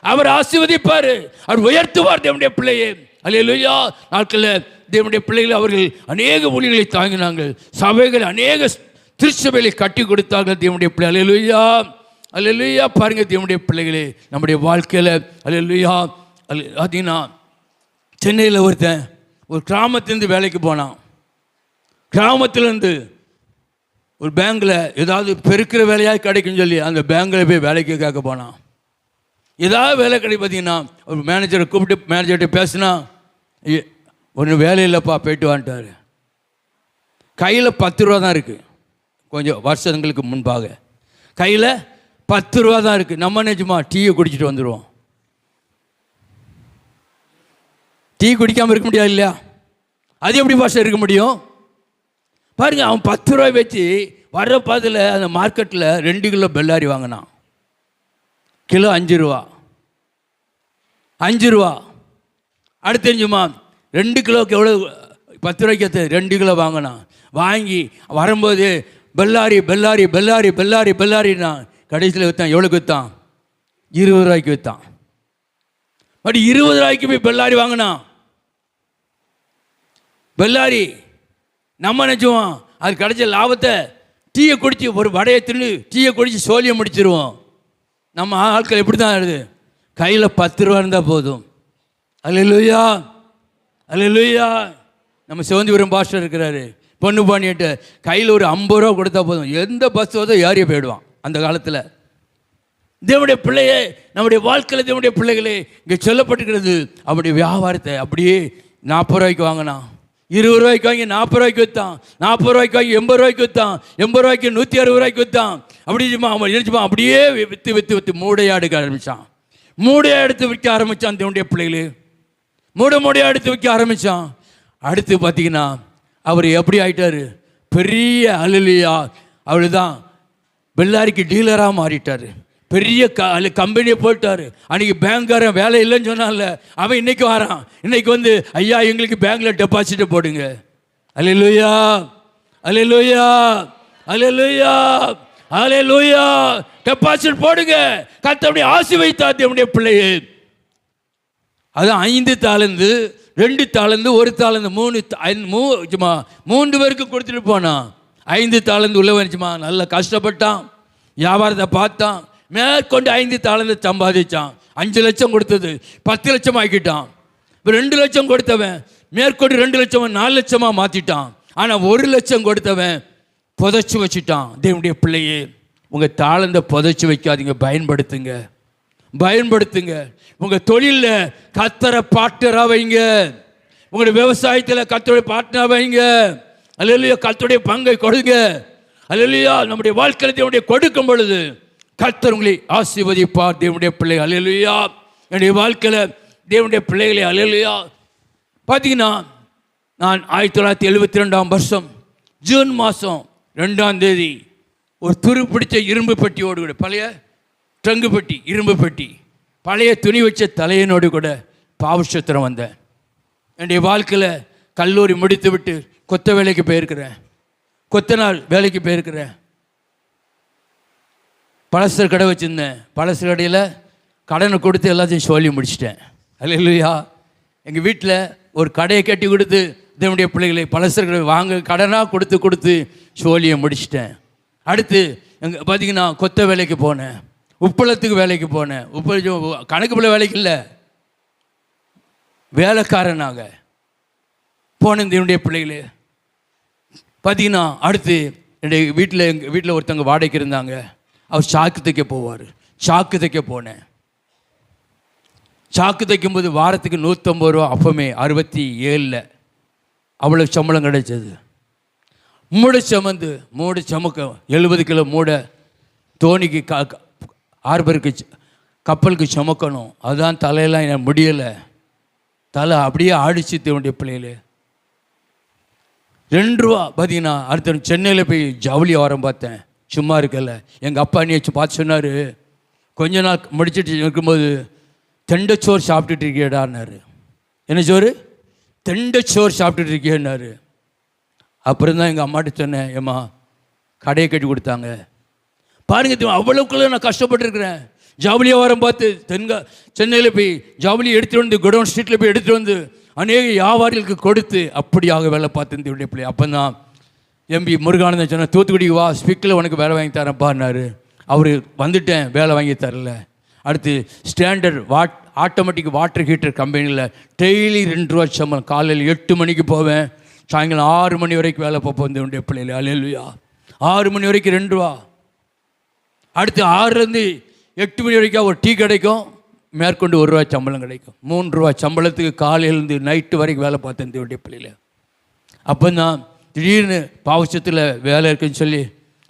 அவர் ஆசீர்வதிப்பார், அவர் உயர்த்துவார் தேவனுடைய பிள்ளையே. அல்லேலூயா. நாட்களில் தேவனுடைய பிள்ளைகள் அவர்கள் அநேக ஊழியர்களை தாங்கினாங்க. சபைகள் அநேக திருச்சபைகளை கட்டி கொடுத்தார்கள் தேவனுடைய பிள்ளை. அல்லேலூயா, அல்லேலூயா. பாருங்க தேவனுடைய பிள்ளைகளே, நம்முடைய வாழ்க்கையில் அல்லேலூயா. பார்த்தீங்கன்னா சென்னையில் ஒருத்தன் ஒரு கிராமத்திலேருந்து வேலைக்கு போனான். கிராமத்திலேருந்து ஒரு பேங்கில் ஏதாவது பெருக்கிற வேலையாக கிடைக்குன்னு சொல்லி அந்த பேங்கில் போய் வேலைக்கு கேட்க போனான். ஏதாவது வேலை கிடைக்கும். பார்த்தீங்கன்னா ஒரு மேனேஜரை கூப்பிட்டு மேனேஜர்கிட்ட பேசினா, ஒன்றும் வேலை இல்லைப்பா, போயிட்டு வந்துட்டார். கையில் 10 ரூபா தான் இருக்குது. கொஞ்சம் வருஷங்களுக்கு முன்பாக கையில் 10 ரூபா தான் இருக்குது. நம்ம நிஜமா டீயை குடிச்சிட்டு வந்துடுவோம். டீ குடிக்காமல் இருக்க முடியாது இல்லையா? அது எப்படி பாஷை இருக்க முடியும்? பாருங்கள், அவன் 10 ரூபாய் வச்சு வர்ற பாதில் அந்த மார்க்கெட்டில் 2 கிலோ பெல்லாரி வாங்கினான். கிலோ 5 ரூபா, 5 ரூபா. அடுத்து தெரிஞ்சுமா 2 கிலோக்கு எவ்வளோ? 10 ரூபாய்க்கு 2 கிலோ வாங்கினான். வாங்கி வரும்போது பெல்லாரி பெல்லாரி பெல்லாரி பெல்லாரி பெல்லாரின்னா கடைசியில் விற்றான். எவ்வளோக்கு விற்றான்? 20 ரூபாய்க்கு விற்றான். பட் 20 ரூபாய்க்கு போய் பெல்லாரி வாங்கினான். பெல்லாரி நம்ம நினச்சுவோம் அது கிடைச்ச லாபத்தை டீயை குடித்து ஒரு வடையை தின்னு டீயை குடித்து சோழியை முடிச்சிருவோம். நம்ம ஆட்கள் எப்படி தான் ஆகுது? கையில் 10 ரூபா இருந்தால் போதும். அல்லேலூயா, அல்லேலூயா. நம்ம சிவந்திபுரம் பாஸ்டர் இருக்கிறாரு, பொண்ணு பாண்டிட்டு கையில் ஒரு 50 ரூபா கொடுத்தா போதும், எந்த பஸ் வருதோ ஏறிய போயிடுவான். அந்த காலத்தில் தேவனுடைய பிள்ளையே, நம்முடைய வாழ்க்கையில் தேவனுடைய பிள்ளைகளே இங்கே சொல்லப்பட்டுக்கிறது. அப்படி வியாபாரத்தை அப்படியே 40 ரூபாய்க்கு வாங்கினான், 20 ரூபாய்க்கு வாங்கி 40 ரூபாய்க்கு விற்றான், 40 ரூபாய்க்கு வாங்கி 80 ரூபாய்க்கு விற்றான், 80 ரூபாய்க்கு 160 ரூபாய்க்கு விற்றான். அப்படி அவன் நினைச்சுப்பான். அப்படியே விற்று விற்று விற்று மூடையாக எடுக்க ஆரம்பித்தான். மூடையாக எடுத்து விற்க ஆரம்பித்தான் தேவனுடைய பிள்ளைகளே. மூடையாக எடுத்து விற்க ஆரம்பித்தான். அடுத்து பார்த்தீங்கன்னா அவர் எப்படி ஆகிட்டார்? பெரிய அல்லேலூயா. அவர் தான் பெல்லாரிக்கு டீலராக மாறிட்டார். பெரிய கம்பெனியை போட்டார். அன்றைக்கி பேங்க்காரன் வேலை இல்லைன்னு சொன்னான்ல, அவன் இன்றைக்கி வரான். இன்றைக்கி வந்து ஐயா எங்களுக்கு பேங்க்கில் டெபாசிட்டை போடுங்க. அல்லேலூயா, அல்லேலூயா, அல்லேலூயா, அல்லேலூயா. டெபாசிட் போடுங்க. கர்த்தருடைய ஆசீர்வதித்தார் தேவனுடைய பிள்ளையே. அதான் 5 தாலந்து 2 தாலந்து 1 தாலந்து 3 பேருக்கு கொடுத்துட்டு போனான். 5 தாலந்து உள்ளவன் சும்மா நல்லா கஷ்டப்பட்டான், வியாபாரத்தை பார்த்தான், மேற்கொண்டு 5 தாலந்து சம்பாதிச்சான். 5 லட்சம் கொடுத்தது 10 லட்சம் ஆக்கிட்டான். இப்போ 2 லட்சம் கொடுத்தவன் மேற்கொண்டு 2 லட்சம் 4 லட்சமாக மாற்றிட்டான். ஆனால் 1 லட்சம் கொடுத்தவன் புதைச்சி வச்சுட்டான். தேவனுடைய பிள்ளையே, உங்கள் தாளந்தை புதைச்சி வைக்காதீங்க, பயன்படுத்துங்க, பயன்படுத்துங்க. உங்கள் தொழிலில் கர்த்தரை பார்ட்னராக வைங்க. உங்களுடைய விவசாயத்தில் கர்த்தருடைய பார்ட்னராக வைங்க. அல்லேலூயா. கர்த்தருடைய பங்கை கொடுங்க. அல்லேலூயா. நம்முடைய வாழ்க்கையில் தேவனுடைய கொடுக்கும் பொழுது கர்த்தர் உங்களை ஆசீர்வதிப்பார். தேவனுடைய பிள்ளை அல்லேலூயா. என்னுடைய வாழ்க்கையில் தேவனுடைய பிள்ளைகளை அல்லேலூயா. பார்த்தீங்கன்னா, நான் 1972ஆம் வருஷம் ஜூன் மாதம் 2ஆம் தேதி ஒரு துரு பிடிச்ச இரும்பு பெட்டியோடு கூட, பழைய ட்ரங்கு பெட்டி, இரும்பு பெட்டி, பழைய துணி வச்ச தலையனோடு கூட பாவசத்திரம் வந்தேன். என்னுடைய வாழ்க்கையில் கல்லூரி முடித்து விட்டு கொத்த வேலைக்கு போயிருக்கிறேன், கொத்தனார் வேலைக்கு போயிருக்கிறேன். பலசர் கடை வச்சுருந்தேன். பலசர் கடையில் கடனை கொடுத்து எல்லாத்தையும் சொல்லி முடிச்சிட்டேன். அல்லேலூயா. எங்கள் வீட்டில் ஒரு கடையை கட்டி கொடுத்து தேவனுடைய பிள்ளைகளை பலசர் கடை வாங்க கடனாக கொடுத்து சோழியை முடிச்சிட்டேன். அடுத்து எங்கள் பார்த்தீங்கன்னா கொத்த வேலைக்கு போனேன், உப்பளத்துக்கு வேலைக்கு போனேன். கணக்கு பிள்ளை வேலைக்கு இல்லை, வேலைக்காரனாக போனேன். தேவனுடைய பிள்ளைகளே பார்த்தீங்கன்னா, அடுத்து எங்கள் வீட்டில் ஒருத்தவங்க வாடகைக்கு இருந்தாங்க. அவர் சாக்கு தைக்க போவார். சாக்கு தைக்க போனேன். சாக்கு தைக்கும்போது வாரத்துக்கு 150 ரூபா. அப்போமே 67 அவ்வளோ சம்பளம் கிடைச்சது. மூடை சமக்க 70 கிலோ மூடை தோணிக்கு ஆர்பருக்கு கப்பலுக்கு சுமக்கணும். அதுதான் தலையெல்லாம் எனக்கு முடியலை. தலை அப்படியே ஆடிச்சு. தேவனுடைய பிள்ளைகளே 2 ரூபா. பார்த்தீங்கன்னா அடுத்த சென்னையில் போய் ஜவுளி வாரம் பார்த்தேன். சும்மா இருக்கல. எங்கள் அப்பா நீ வச்சு பார்த்து சொன்னார், கொஞ்ச நாள் முடிச்சுட்டு இருக்கும்போது தெண்டச்சோறு சாப்பிட்டுட்டு இருக்கியடான்னாரு. என்ன சோறு? தெண்டச்சோறு சாப்பிட்டுட்டு இருக்கியன்னாரு. அப்புறம் தான் எங்கள் அம்மாட்ட சொன்னேன், ஏம்மா கடையை கட்டி கொடுத்தாங்க. பாருங்க, அவ்வளோக்குள்ள நான் கஷ்டப்பட்டுருக்கிறேன். ஜவுளி வியாபாரம் பார்த்து சென்னையில் போய் ஜவுளி எடுத்துகிட்டு வந்து குடவுன் ஸ்ட்ரீட்டில் போய் எடுத்துகிட்டு வந்து அநேக வியாபாரிகளுக்கு கொடுத்து அப்படியாக வேலை பார்த்து இந்த பிள்ளை. அப்போ தான் எம்பி முருகானந்தன் சொன்ன, தூத்துக்குடிக்கு வா, ஸ்பிக்கில் உனக்கு வேலை வாங்கி தரேன்ப்பான்னாரு. அவர் வந்துட்டேன், வேலை வாங்கி தரல. அடுத்து ஸ்டாண்டர்ட் ஆட்டோமேட்டிக் வாட்டர் ஹீட்டர் கம்பெனியில் டெய்லி 2 ரூபா சம்பளம். காலையில் 8 மணிக்கு போவேன், சாயங்காலம் 6 மணி வரைக்கும் வேலை பார்ப்போம். இந்த பிள்ளைகள் அல்லேலூயா. 6 மணி வரைக்கும் 2 ரூபா. அடுத்து 6லேருந்து 8 மணி வரைக்கும் ஒரு டீ கிடைக்கும், மேற்கொண்டு 1 ரூபா சம்பளம் கிடைக்கும். 3 ரூபா சம்பளத்துக்கு காலையிலேருந்து நைட்டு வரைக்கும் வேலை பார்த்தேன் இந்த பிள்ளையில். அப்போ தான் திடீர்னு பாவசத்தில் வேலை இருக்குன்னு சொல்லி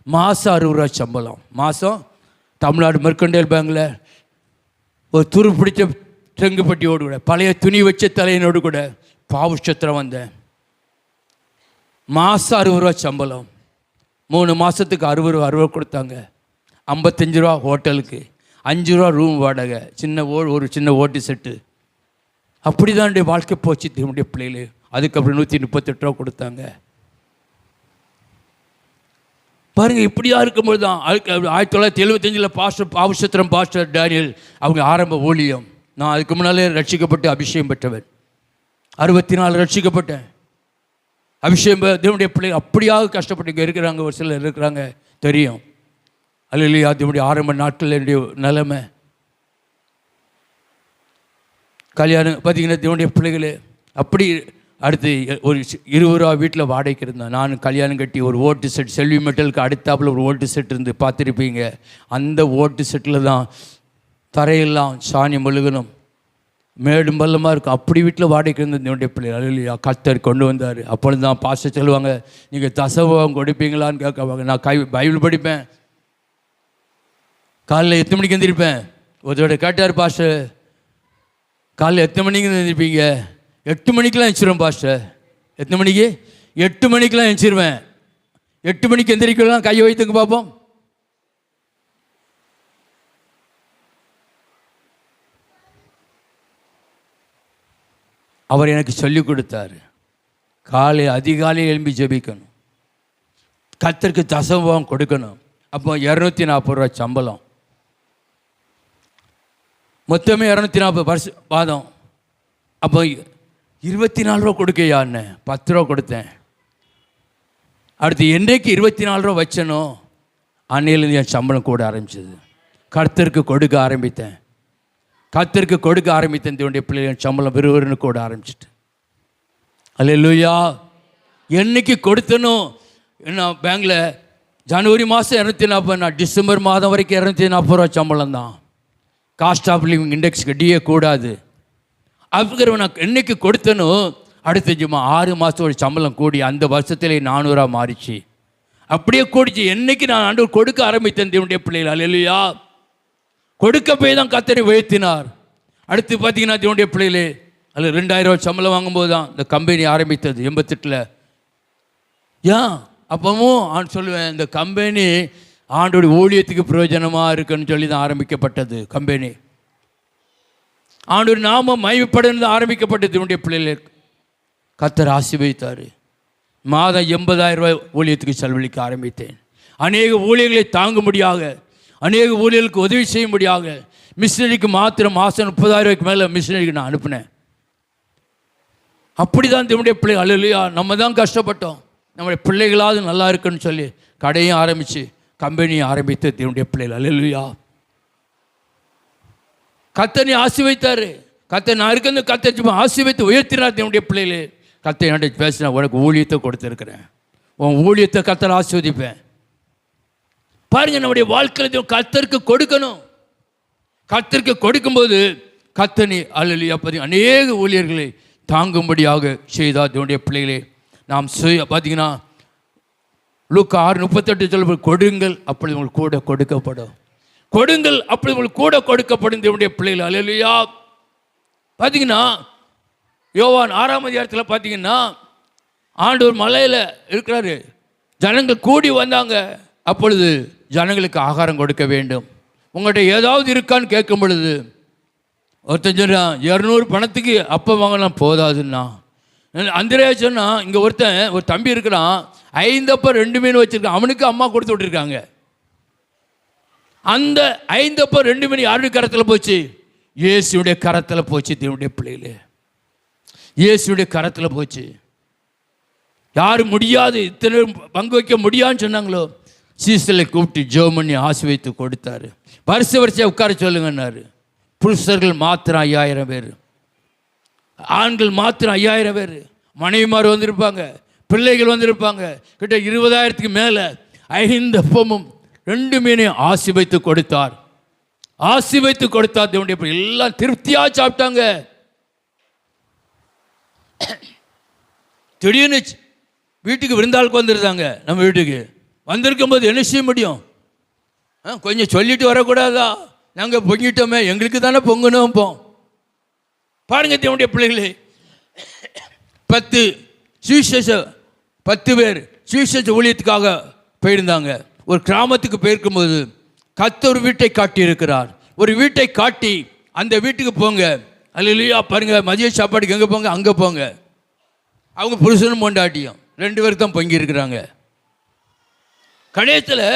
மாதம் 60 ரூபா சம்பளம். மாதம் தமிழ்நாடு மெர்கண்டைல் பேங்கில் ஒரு துரு பிடிச்ச தெங்கு பட்டியோடு கூட பழைய துணி வச்ச தலையனோடு கூட பாவசத்திரம் வந்தேன். மாதம் 60 ரூபா சம்பளம். 3 மாதத்துக்கு 60 ரூபா கொடுத்தாங்க. 55 ரூபா ஹோட்டலுக்கு, 5 ரூபா ரூம் வாடகை, ஒரு சின்ன ஓட்டு செட்டு. அப்படி தான் என்னுடைய வாழ்க்கை போச்சு என்னுடைய பிள்ளைகளே. அதுக்கப்புறம் 138 ரூபா கொடுத்தாங்க. பாருங்கள், இப்படியா இருக்கும்போது தான் 1975 பாஸ்டர் டேனியல் அவங்க ஆரம்ப ஊழியம். நான் அதுக்கு முன்னாலே ரட்சிக்கப்பட்டு அபிஷேகம் பெற்றவன். 64 ரட்சிக்கப்பட்டேன். அபிஷேகம் தேவனுடைய பிள்ளை அப்படியாக கஷ்டப்பட்டு இங்கே இருக்கிறாங்க, ஒரு சிலர் இருக்கிறாங்க தெரியும். அல்லேலூயா. தேவனுடைய ஆரம்ப நாட்களில் என்னுடைய நிலைமை கல்யாணம் பார்த்தீங்கன்னா தேவனுடைய பிள்ளைகளே அப்படி. அடுத்து ஒரு 20 ரூபா வீட்டில் வாடகைக்கு இருந்தேன். நான் கல்யாணம் கட்டி ஒரு ஓட்டு செட், செல்வி மெட்டலுக்கு அடுத்தாப்பில் ஒரு ஓட்டு செட் இருந்து பார்த்துருப்பீங்க. அந்த ஓட்டு செட்டில் தான் தரையெல்லாம் சாணி மெழுகணும், மேடும் பள்ளமாக இருக்கும். அப்படி வீட்டில் வாடகைக்கு இருந்தது என்னுடைய பிள்ளைகள். அல்லேலூயா. கர்த்தர் கொண்டு வந்தார். அப்பொழுது தான் பாஸ்டர் சொல்லுவாங்க, நீங்கள் தசமபாகம் கொடுப்பீங்களான்னு கேட்குவாங்க. நான் பைபிள் படிப்பேன். காலையில் எத்தனை மணிக்கு எழுந்திருப்பேன். ஒருத்தோட கேட்டார், பாஸ்டர் காலையில் எத்தனை மணிக்கு எழுந்திருப்பீங்க? 8 மணிக்கெலாம் எழுந்திருவேன் பாஸ்டர். எத்தனை மணிக்கு? 8 மணிக்கெலாம் எழுந்திருவேன். 8 மணிக்கு எந்திரிக்கலாம் கையை வைத்துங்க பார்ப்போம். அவர் எனக்கு சொல்லிக் கொடுத்தாரு. காலை அதிகாலையில் எழும்பி ஜெபிக்கணும், கர்த்தருக்கு தசமபாகம் கொடுக்கணும். அப்போ 240 ரூபா சம்பளம், மொத்தமே 240 பாதம். அப்போ 24 ரூபா கொடுக்கையான்னு 10 ரூபா கொடுத்தேன். அடுத்து என்றைக்கு 24 ரூபா வச்சனோ அன்னையிலேருந்து என் சம்பளம் கூட ஆரம்பிச்சது. கர்த்தருக்கு கொடுக்க ஆரம்பித்தேன், கர்த்தருக்கு கொடுக்க ஆரம்பித்தேன். தேவனுடைய பிள்ளைகள் சம்பளம் விறுவிறுன்னு கூட ஆரம்பிச்சிட்டு. அல்லேலூயா. என்னைக்கு கொடுத்தனோ, நான் பேங்கில் ஜனவரி மாதம் 240, நான் டிசம்பர் மாதம் வரைக்கும் 240 ரூபா சம்பளம் தான். காஸ்ட் ஆஃப் லிவிங் இண்டெக்ஸுக்கு டிஏ கூடாது. அப்படிங்கிற நான் என்னைக்கு கொடுத்தனோ அடுத்த 6 மாதத்தோட சம்பளம் கூடி அந்த வருஷத்திலே 400 மாறிச்சு. அப்படியே கூடிச்சு. என்னைக்கு நான் ஆண்டவர் கொடுக்க ஆரம்பித்தேன் தேவனுடைய பிள்ளைகள். அல்லேலூயா. கொடுக்க போய் தான் கர்த்தரை உயர்த்தினார். அடுத்து பார்த்தீங்கன்னா தேவனுடைய பிள்ளைகளே, அதில் 2000 ரூபா சம்பளம் வாங்கும்போது தான் இந்த கம்பெனி ஆரம்பித்தது 88. ஏன் அப்பவும் சொல்லுவேன், இந்த கம்பெனி ஆண்டோடைய ஊழியத்துக்கு பிரயோஜனமாக இருக்குன்னு சொல்லி தான் ஆரம்பிக்கப்பட்டது. கம்பெனி ஆண்டோட நாமம் மகிமைப்படன்னு ஆரம்பிக்கப்பட்டது. தேவனுடைய பிள்ளைகளுக்கு கர்த்தர் ஆசீர்வதித்தார். மாதம் 80,000 ரூபாய் ஊழியத்துக்கு செலவழிக்க ஆரம்பித்தேன். அநேக ஊழியர்களை தாங்கும்படியாக, அநேக ஊழியர்களுக்கு உதவி செய்யும்படியாக மிஷினரிக்கு மாத்திரம் மாதம் 30,000 ரூபாய்க்கு மேலே மிஷினரிக்கு நான் அனுப்பினேன். அப்படி தான் தேவனுடைய பிள்ளை. அல்லேலூயா. நம்ம தான் கஷ்டப்பட்டோம், நம்முடைய பிள்ளைகளாவது நல்லா இருக்குன்னு சொல்லி கடையும் ஆரம்பித்து கம்பெனியும் ஆரம்பித்து தேவனுடைய பிள்ளைகள். அல்லேலூயா. கர்த்தனை ஆசீர்வதித்தார். கர்த்தர் நான் இருக்கிறது கர்த்தர் ஆசீர்வதித்து உயர்த்தினார் தேவனுடைய பிள்ளைகளே. கர்த்தர் என்கிட்ட பேசினா, உனக்கு ஊழியத்தை கொடுத்துருக்கிறேன், உன் ஊழியத்தை கர்த்தர் ஆசீர்வதிப்பேன். பாருங்கள், நம்முடைய வாழ்க்கையில் கர்த்தருக்கு கொடுக்கணும். கர்த்தருக்கு கொடுக்கும்போது கர்த்தனை அல்லேலூயா அநேக ஊழியர்களை தாங்கும்படியாக செய்தார் தேவனுடைய பிள்ளைகளே. நாம் பார்த்தீங்கன்னா லூக்கா 6:38 சொல்ல, கொடுங்கள் அப்படி உங்களுக்கு கூட கொடுக்கப்படும், கொடுங்கள் அப்படி உங்களுக்கு கூட கொடுக்கப்படும் தேவனுடைய பிள்ளைகள். அல்லேலூயா. பார்த்தீங்கன்னா யோவான் 6ஆம் அதிகாரத்தில் பார்த்தீங்கன்னா ஆண்டவர் மலையில் இருக்கிறாரு, ஜனங்கள் கூடி வந்தாங்க. அப்பொழுது ஜனங்களுக்கு ஆகாரம் கொடுக்க வேண்டும். உங்கள்கிட்ட ஏதாவது இருக்கான்னு கேட்கும் பொழுது ஒருத்தன் சொன்னான், 200 பணத்துக்கு அப்போ வாங்கினா போதாதுன்னா. அந்திரேயா சொன்னால், இங்கே ஒரு தம்பி இருக்கிறான், 5 அப்பம் 2 மீன் வச்சுருக்கான், அவனுக்கு அம்மா கொடுத்து விட்டுருக்காங்க. அந்த 5 அப்பம் 2 மீன் யாருடைய கரத்தில் போச்சு? இயேசுடைய கரத்தில் போச்சு. தேவனுடைய பிள்ளைகளே, இயேசுடைய கரத்தில் போச்சு. யார் முடியாது, இத்தனை பங்கு வைக்க முடியாதுன்னு சொன்னாங்களோ, சீசலை கூப்பிட்டு ஜெபம் பண்ணி ஆசீர்வதித்து கொடுத்தாரு. வரிசை உட்கார சொல்லுங்கன்னாரு. புருஷர்கள் மாத்திரம் 5000 பேர், ஆண்கள் மாத்திரம் 5000 பேர், மனைவிமார் வந்திருப்பாங்க, பிள்ளைகள் வந்திருப்பாங்க. கிட்ட 20,000க்கு மேலே 5 அப்பமும் 2 மீனையும் ஆசீர்வதித்து கொடுத்தார். ஆசீர்வதித்து கொடுத்தார் தேவனுடைய பிள்ளைகள். எல்லாம் திருப்தியாக சாப்பிட்டாங்க. திடீர்னு வீட்டுக்கு விருந்தாளுக்கு வந்துருந்தாங்க. நம்ம வீட்டுக்கு வந்திருக்கும் போது என்ன செய்ய முடியும்? கொஞ்சம் சொல்லிட்டு வரக்கூடாதா? நாங்கள் பொங்கிட்டோமே, எங்களுக்கு தானே பொங்கணும். பாருங்க தேவனுடைய பிள்ளைகளே, 10 பேர் சுவிசேஷ ஊழியத்துக்காக போயிருந்தாங்க. ஒரு கிராமத்துக்கு போயிருக்கும்போது கர்த்தர் ஒரு வீட்டை காட்டி இருக்கிறார். ஒரு வீட்டை காட்டி அந்த வீட்டுக்கு போங்க. அல்லேலூயா. பாருங்க, மதிய சாப்பாடுக்கு எங்கே போங்க? அங்கே போங்க. அவங்க புருஷனும் பொண்டாட்டியும் 2 பேருக்கு தான் பொங்கி இருக்கிறாங்க. கடைசியில்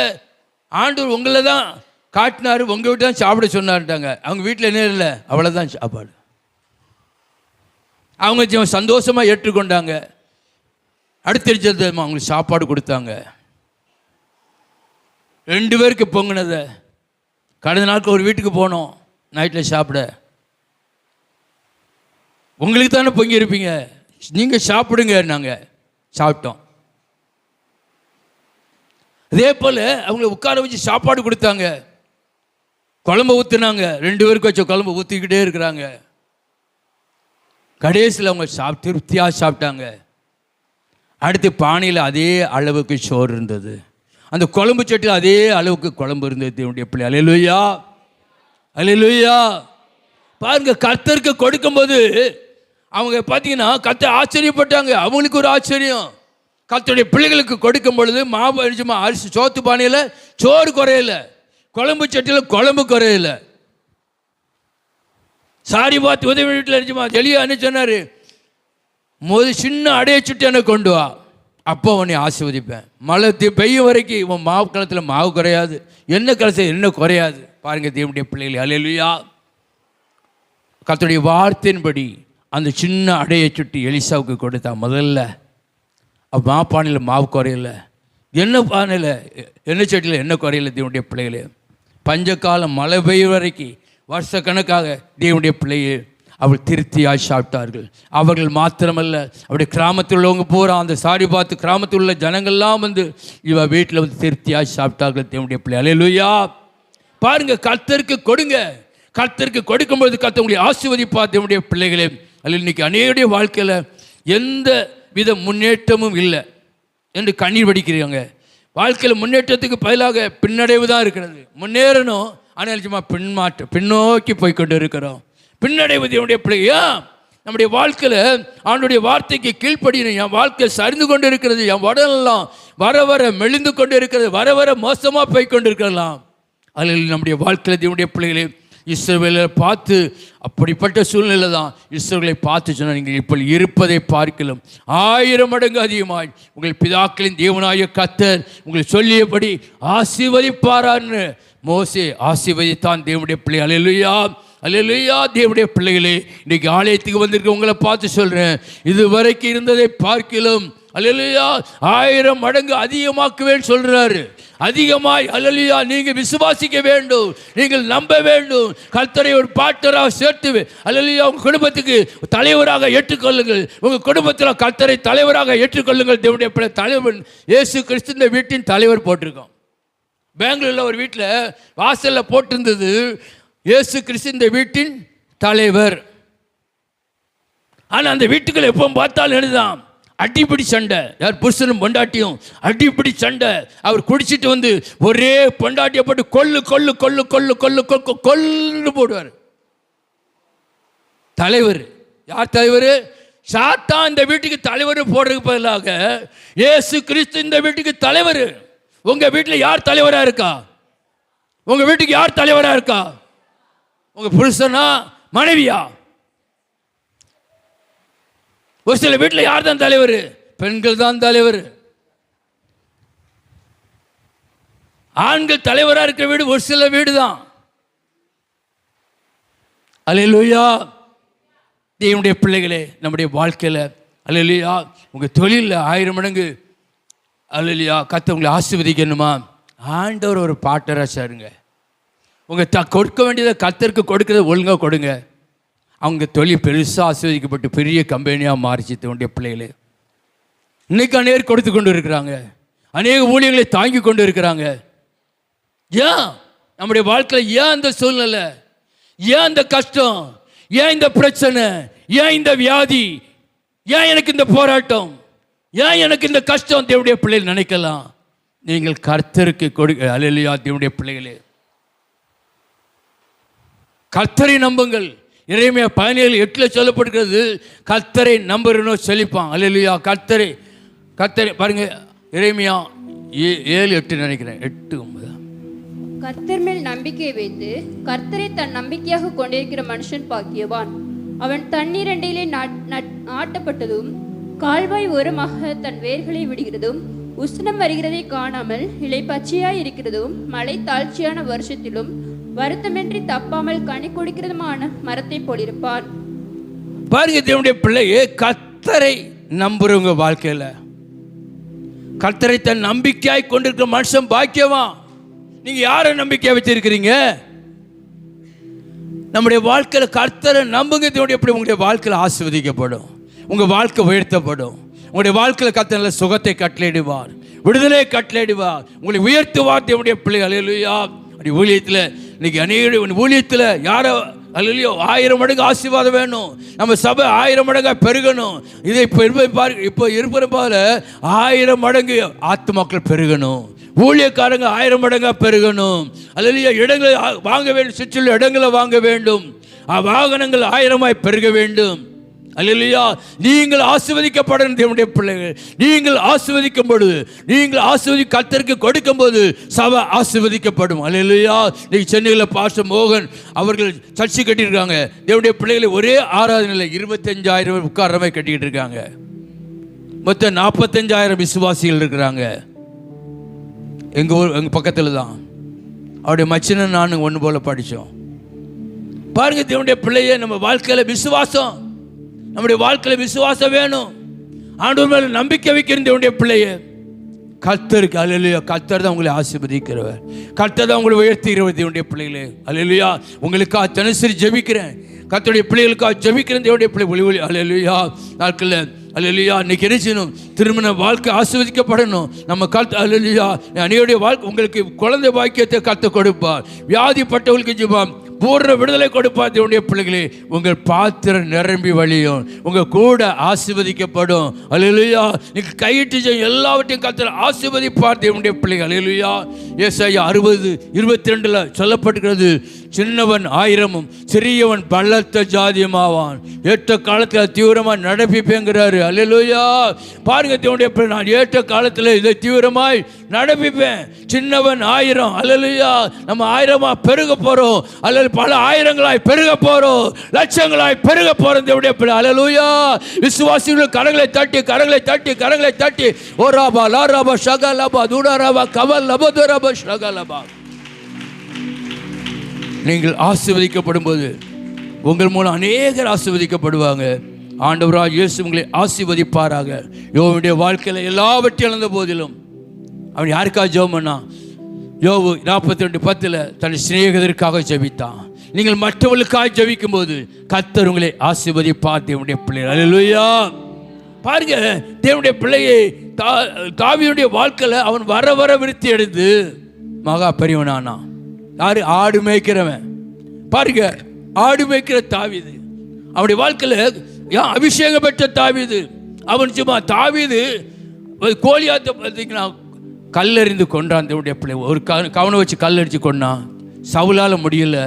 ஆண்டவர் உங்களை தான் காட்டினார், உங்கள் வீட்டு தான் சாப்பிட சொன்னார்ட்டாங்க. அவங்க வீட்டில் என்ன இல்லை, அவ்வளோதான் சாப்பாடு. அவங்க சந்தோஷமாக ஏற்றுக்கொண்டாங்க. அடுத்த அவங்களுக்கு சாப்பாடு கொடுத்தாங்க. 2 பேருக்கு பொங்கினதை கடந்த நாட்கள் ஒரு வீட்டுக்கு போனோம், நைட்டில் சாப்பிட. உங்களுக்கு தானே பொங்கி இருப்பீங்க, நீங்கள் சாப்பிடுங்க. நாங்கள் சாப்பிட்டோம். அதே போல் அவங்கள உட்கார வச்சு சாப்பாடு கொடுத்தாங்க. குழம்பு ஊற்றுனாங்க. 2 பேருக்கு வச்ச குழம்பு ஊற்றிக்கிட்டே இருக்கிறாங்க. கடைசியில் அவங்க திருப்தியாக சாப்பிட்டாங்க. அடுத்து பானையில் அதே அளவுக்கு சோறு இருந்தது, அந்த குழம்பு சட்டியில் அதே அளவுக்கு குழம்பு இருந்தது. தேவனுடைய பிள்ளை. அல்லேலூயா, அல்லேலூயா. பாருங்க, கர்த்தருக்கு கொடுக்கும்போது அவங்க பார்த்தீங்கன்னா கர்த்தர் ஆச்சரியப்பட்டாங்க. அவங்களுக்கு ஒரு ஆச்சரியம். கர்த்தருடைய பிள்ளைகளுக்கு கொடுக்கும் பொழுது மாவு அரிசிமா அரிசி சோத்து பானையில் சோறு குறையல, குழம்பு சட்டியில் குழம்பு குறையல. சாரி பார்த்து உதவி வீட்டில் அரிசிமா தெளிவாக என்ன சொன்னார்? சின்ன அடைய சுட்டு எனக்கு கொண்டு வா, அப்போ உன்னை ஆசீர்வதிப்பேன். மழை பெய்யும் வரைக்கும் இவன் மாவு காலத்தில் மாவு குறையாது, என்ன காலத்தில் என்ன குறையாது. பாருங்க தேவனுடைய பிள்ளைகளை, அல்லேலூயா. கர்த்தருடைய வார்த்தையின்படி அந்த சின்ன அடையை சுட்டி எலிசாவுக்கு கொடுத்தா. முதல்ல மாப்பானையில் மாவு குறையில, என்ன பானையில் என்ன செடியில் என்ன குறையில. தேவனுடைய பிள்ளைகளே, பஞ்சகாலம் மழை பெய்யும் வரைக்கும் வருஷக்கணக்காக தேவனுடைய பிள்ளையை அவள் திருப்தியாக சாப்பிட்டார்கள். அவர்கள் மாத்திரமல்ல, அவருடைய கிராமத்தில் உள்ளவங்க பூரா அந்த சாரி பார்த்து கிராமத்தில் உள்ள ஜனங்கள்லாம் வந்து இவ வீட்டில் வந்து திருப்தியாக சாப்பிட்டார்கள். தேவனுடைய பிள்ளை, அல்லேலூயா. பாருங்க, கர்த்தருக்கு கொடுங்க. கர்த்தருக்கு கொடுக்கும்போது கர்த்தர் உங்களை ஆசீர்வதிப்பார். தேவனுடைய பிள்ளைகளே, அதில் இன்னைக்கு அநேகருடைய வாழ்க்கையில் எந்த வித முன்னேற்றமும் இல்லை என்று கண்ணீர் வடிக்கிறாங்க. வாழ்க்கையில் முன்னேற்றத்துக்கு பதிலாக பின்னடைவு தான் இருக்கிறது. முன்னேறணும், ஆனால் சும்மா பின்னோக்கி போய்கொண்டு இருக்கிறோம். பின்னடைவு தேவனுடைய பிள்ளையா. நம்முடைய வாழ்க்கையில் அவனுடைய வார்த்தைக்கு கீழ்ப்படியணும். என் வாழ்க்கை சரிந்து கொண்டு இருக்கிறது, என் உடலெல்லாம் வர வர மெலிந்து கொண்டு இருக்கிறது, வர வர மோசமாக போய்கொண்டு இருக்கலாம். அதில் நம்முடைய வாழ்க்கையில் தேவனுடைய பிள்ளைகளே, இஸ்ரவேலை பார்த்து அப்படிப்பட்ட சூழ்நிலை தான் இஸ்ரவேலை பார்த்து சொன்னால், நீங்கள் இப்போ இருப்பதை பார்க்கலாம் 1000 மடங்கு அதிகமாய் உங்கள் பிதாக்களின் தேவனாய கர்த்தர் உங்களை சொல்லியபடி ஆசீர்வதிப்பாரான்னு மோசே ஆசீர்வதித்தான். தேவனுடைய பிள்ளை, அல்லேலூயா, அல்லேலூயா. தேவனுடைய பிள்ளைகளே, இன்றைக்கி ஆலயத்துக்கு வந்திருக்க உங்களை பார்த்து சொல்கிறேன், இதுவரைக்கும் இருந்ததை பார்க்கலாம் அல்லேலூயா 1000 மடங்கு அதிகமாக்குவேன்னு சொல்கிறாரு. அதிகமாய், அல்லேலூயா. நீங்கள் விசுவாசிக்க வேண்டும், நீங்கள் நம்ப வேண்டும். கர்த்தரை ஒரு பார்ட்னராக சேர்த்து, அல்லேலூயா, உங்கள் குடும்பத்துக்கு தலைவராக ஏற்றுக்கொள்ளுங்கள். உங்கள் குடும்பத்தில் கர்த்தரை தலைவராக ஏற்றுக்கொள்ளுங்கள். தேவனுடைய பிள்ளை, தலைவர் இயேசு கிறிஸ்து இந்த வீட்டின் தலைவர் போட்டிருக்கோம். பெங்களூரில் ஒரு வீட்டில் வாசலில் போட்டிருந்தது, இயேசு கிறிஸ்து இந்த வீட்டின் தலைவர். ஆனால் அந்த வீட்டுக்குள்ள எப்போ பார்த்தாலும் எழுதான் அடிப்படி சண்டை. யார் புருஷனும் பொண்டாட்டியும் அடிப்படி சண்டை. அவர் குடிச்சிட்டு வந்து ஒரே பொண்டாட்டியை போட்டு கொல்லு கொல்லு கொல்லு கொல்லு கொல்லு கொல்லு கொல்லு போடுவார். தலைவர் யார்? தலைவர் சாத்தான் இந்த வீட்டுக்கு தலைவர் போடுறதுக்கு பதிலாக இயேசு கிறிஸ்து இந்த வீட்டுக்கு தலைவர். உங்க வீட்டில் யார் தலைவரா இருக்கா? உங்க வீட்டுக்கு யார் தலைவரா இருக்கா? உங்க புருஷனா மனைவியா? ஒரு சில வீட்டில் யார் தான் தலைவர்? பெண்கள் தான் தலைவர். ஆண்கள் தலைவராக இருக்கிற வீடு ஒரு சில வீடு தான். அல்லேலூயா. தேவனுடைய பிள்ளைகளே, நம்முடைய வாழ்க்கையில் அல்லேலூயா, உங்கள் தொழிலில் 1000 மடங்கு அல்லேலூயா கர்த்தர் உங்களை ஆசீர்வதிக்கணுமா? ஆண்டவர் ஒரு பார்ட்னராக சேருங்க. உங்கள் கொடுக்க வேண்டியதை கர்த்தருக்கு கொடுக்கறத ஒழுங்காக கொடுங்க. அவங்க தொழில் பெருசாக ஆசீர்வதிக்கப்பட்டு பெரிய கம்பெனியாக மாறிச்சு. தன்னுடைய பிள்ளைகளே, இன்னைக்கு அநேகர் கொடுத்து கொண்டு இருக்கிறாங்க, அநேக ஊழியர்களை தாங்கி கொண்டு இருக்கிறாங்க. ஏன் நம்முடைய வாழ்க்கையில் ஏன் இந்த சூழ்நிலை, ஏன் இந்த கஷ்டம், ஏன் இந்த பிரச்சனை, ஏன் இந்த வியாதி, ஏன் எனக்கு இந்த போராட்டம், ஏன் எனக்கு இந்த கஷ்டம்? தேவனுடைய பிள்ளைகள் நினைக்கலாம். நீங்கள் கர்த்தருக்கு கொடுக்க. அல்லேலூயா. தேவனுடைய பிள்ளைகளே, கர்த்தரை நம்புங்கள். எரேமியா 17:8 சொல்லப்படுகிறது, கர்த்தரை நம்புறனோ செழிப்பான். அல்லேலூயா. கர்த்தரை பாருங்க, எரேமியா 7:8 நினைக்கிறேன், 8:9. கர்த்தர் மேல் நம்பிக்கை வைத்து கர்த்தரை தன் நம்பிக்கையாக கொண்டிருக்கிற மனுஷன் பாக்கியவான். அவன் தண்ணீர் அண்டையிலே நாட்டப்பட்டதும் கால்வாய் ஓரமாக தன் வேர்களை விடுகிறதும் உஷ்ணம் வருகிறதை காணாமல் இலை பச்சையாய் இருக்கிறதும் மழை தாழ்ச்சியான வருஷத்திலும் வருத்தமின்றி தப்பாமல் கனி கொடுக்கிறதுமான மரத்தை போலிருப்பான். பாருங்க தேவனுடைய பிள்ளையே, கர்த்தரை நம்புறவங்க வாழ்க்கையில் கர்த்தரை தன் நம்பிக்கையாய் கொண்டிருக்கிற மனுஷன் பாக்கியவான். நீங்க யாரை நம்பிக்கையா வச்சிருக்கிறீங்க? நம்முடைய வாழ்க்கையில் கர்த்தரை நம்புங்க. தேவனுடைய பிள்ளை, உங்களுடைய வாழ்க்கையில் ஆசீர்வதிக்கப்படும், உங்க வாழ்க்கை உயர்த்தப்படும். உங்களுடைய வாழ்க்கையில் கர்த்தர் நல்ல சுகத்தை கட்டளையிடுவார், விடுதலை கட்டளையிடுவார், உங்களை உயர்த்துவார். தேவனுடைய பிள்ளை, அல்லேலூயா. அப்படி ஊழியத்தில் இன்னைக்கு அநேக ஊழியத்தில் யாரோ அல்லேலூயா 1000 மடங்கு ஆசீர்வாதம் வேணும். நம்ம சபை 1000 மடங்காக பெருகணும். இதை இப்போ இருப்பது போல 1000 மடங்கு ஆத்துமாக்கள் பெருகணும். ஊழியக்காரங்க 1000 மடங்காக பெருகணும். அல்லேலூயா. இடங்களை வாங்க வேண்டும், சுற்றியுள்ள இடங்களை வாங்க வேண்டும். வாகனங்கள் 1000ஆய் பெருக வேண்டும். அல்லேலூயா. நீங்கள் ஆசீர்வதிக்கப்படும் தேவனுடைய பிள்ளைகள். நீங்கள் ஆசீர்வதிக்கும் பொழுது, நீங்கள் கர்த்தருக்கு கொடுக்கும் போது சபை ஆசீர்வதிக்கப்படும். அல்லேலூயா. இன்னைக்கு சென்னையில் பாஸ்டர் மோகன் அவர்கள் சர்ச்சை கட்டியிருக்காங்க. தேவனுடைய பிள்ளைகளை ஒரே ஆராதனையில் 25,000 உட்கார்ற மாதிரி கட்டிக்கிட்டு இருக்காங்க. மொத்தம் 45,000 விசுவாசிகள் இருக்கிறாங்க. எங்கள் பக்கத்தில் தான். அவருடைய மச்சினன் நான் ஒன்று போல படித்தோம். பாருங்க, தேவனுடைய பிள்ளைய நம்ம வாழ்க்கையில் விசுவாசம், நம்முடைய வாழ்க்கையில் விசுவாசம் வேணும். ஆண்டவர் மேல நம்பிக்கை வைக்கிற தேவனுடைய பிள்ளைய கர்த்தருக்கு, அல்லேலூயா, கர்த்தர் தான் உங்களை ஆசீர்வதிக்கிறவர், கர்த்தர் தான் உங்களை உயர்த்துகிறவர். தேவனுடைய பிள்ளைகளே, அல்லேலூயா, உங்களுக்காக தினசரி ஜெபிக்கிறேன், கர்த்தருடைய பிள்ளைகளுக்காக ஜெபிக்கிறேன். தேவனுடைய பிள்ளை ஒளி, அல்லேலூயா, நாட்களில் அல்லேலூயா, இன்னைக்கு என்ன செய்யணும்? திருமண வாழ்க்கை ஆசீர்வதிக்கப்படணும். நம்ம அல்லேலூயா, அனைவருடைய வாழ்க்கை, உங்களுக்கு குழந்தை பாக்கியத்தை கர்த்தர் கொடுப்பார். வியாதிப்பட்டவர்களுக்கு ஜெபம், பூர்ண விடுதலை கொடுப்பார். தேவனுடைய பிள்ளைகளே, உங்கள் பாத்திரம் நிரம்பி வழியும், உங்கள் கூட ஆசீர்வதிக்கப்படும். அல்லேலூயா, நீங்கள் கையிட்டு செய்யும் எல்லாவற்றையும் கர்த்தர் ஆசீர்வதிப்பார். தேவனுடைய பிள்ளைகள், அல்லேலூயா. ஏசாயா 60:22 சொல்லப்பட்டிருக்கிறது, சின்னவன் 1000 சிறியவன் பலத்த ஜாதியமாவான். ஏற்ற காலத்தில் தீவிரமாக நடப்பிப்பேங்கிறாரு. அல்லேலூயா. பாருங்க தேவனுடைய பிள்ளை, நான் ஏற்ற காலத்தில் இதை தீவிரமாய் நடப்பிப்பேன். சின்னவன் 1000, அல்லேலூயா, நம்ம 1000 பெருக போறோம். அல்லது பல ஆயிரங்களாய் பெருக போறோம், லட்சங்களாய் பெருக போறோம். தேவனுடைய பிள்ளை, அல்லேலூயா. விசுவாசிகள் கரங்களை தட்டி, கரங்களை தட்டி, கரங்களை தட்டி, ஓராபா லாராபா ஷகலபா துடாராபா கவல் லபதுராபா ஷகலபா. நீங்கள் ஆசீர்வதிக்கப்படும் போது உங்கள் மூலம் அநேகர் ஆசீர்வதிக்கப்படுவாங்க. ஆண்டவராக இயேசு உங்களை ஆசீர்வதிப்பாராக. யோபுடைய வாழ்க்கையில் எல்லாவற்றையும் இழந்த போதிலும் அவன் யாருக்காக ஜெபம் பண்ணான்? யோபு 42:10 தன் சிநேகிதருக்காக ஜெபித்தான். நீங்கள் மற்றவர்களுக்காக ஜெபிக்கும் போது கர்த்தர் உங்களை ஆசீர்வதிப்பார். தேவனுடைய பிள்ளைகள், அல்லேலூயா. பாருங்க, தேவனுடைய பிள்ளையை தாவீதுடைய வாழ்க்கையில் அவன் வர வர விருத்தி அடைந்து மகா பெரியவனானான். யாரு? ஆடு மேய்க்கிறவன். பாருங்க, ஆடு மேய்க்கிற தாவீது, அவனுடைய வாழ்க்கையில் அபிஷேகம் பெற்ற தாவீது. அவன் சும்மா தாவீது கோலியாத்தை பார்த்தீங்கன்னா கல்லறிந்து கொண்டான். தேவனுடைய பிள்ளை ஒரு கவனம் வச்சு கல்லடிச்சு கொண்டான். சவுலால் முடியல,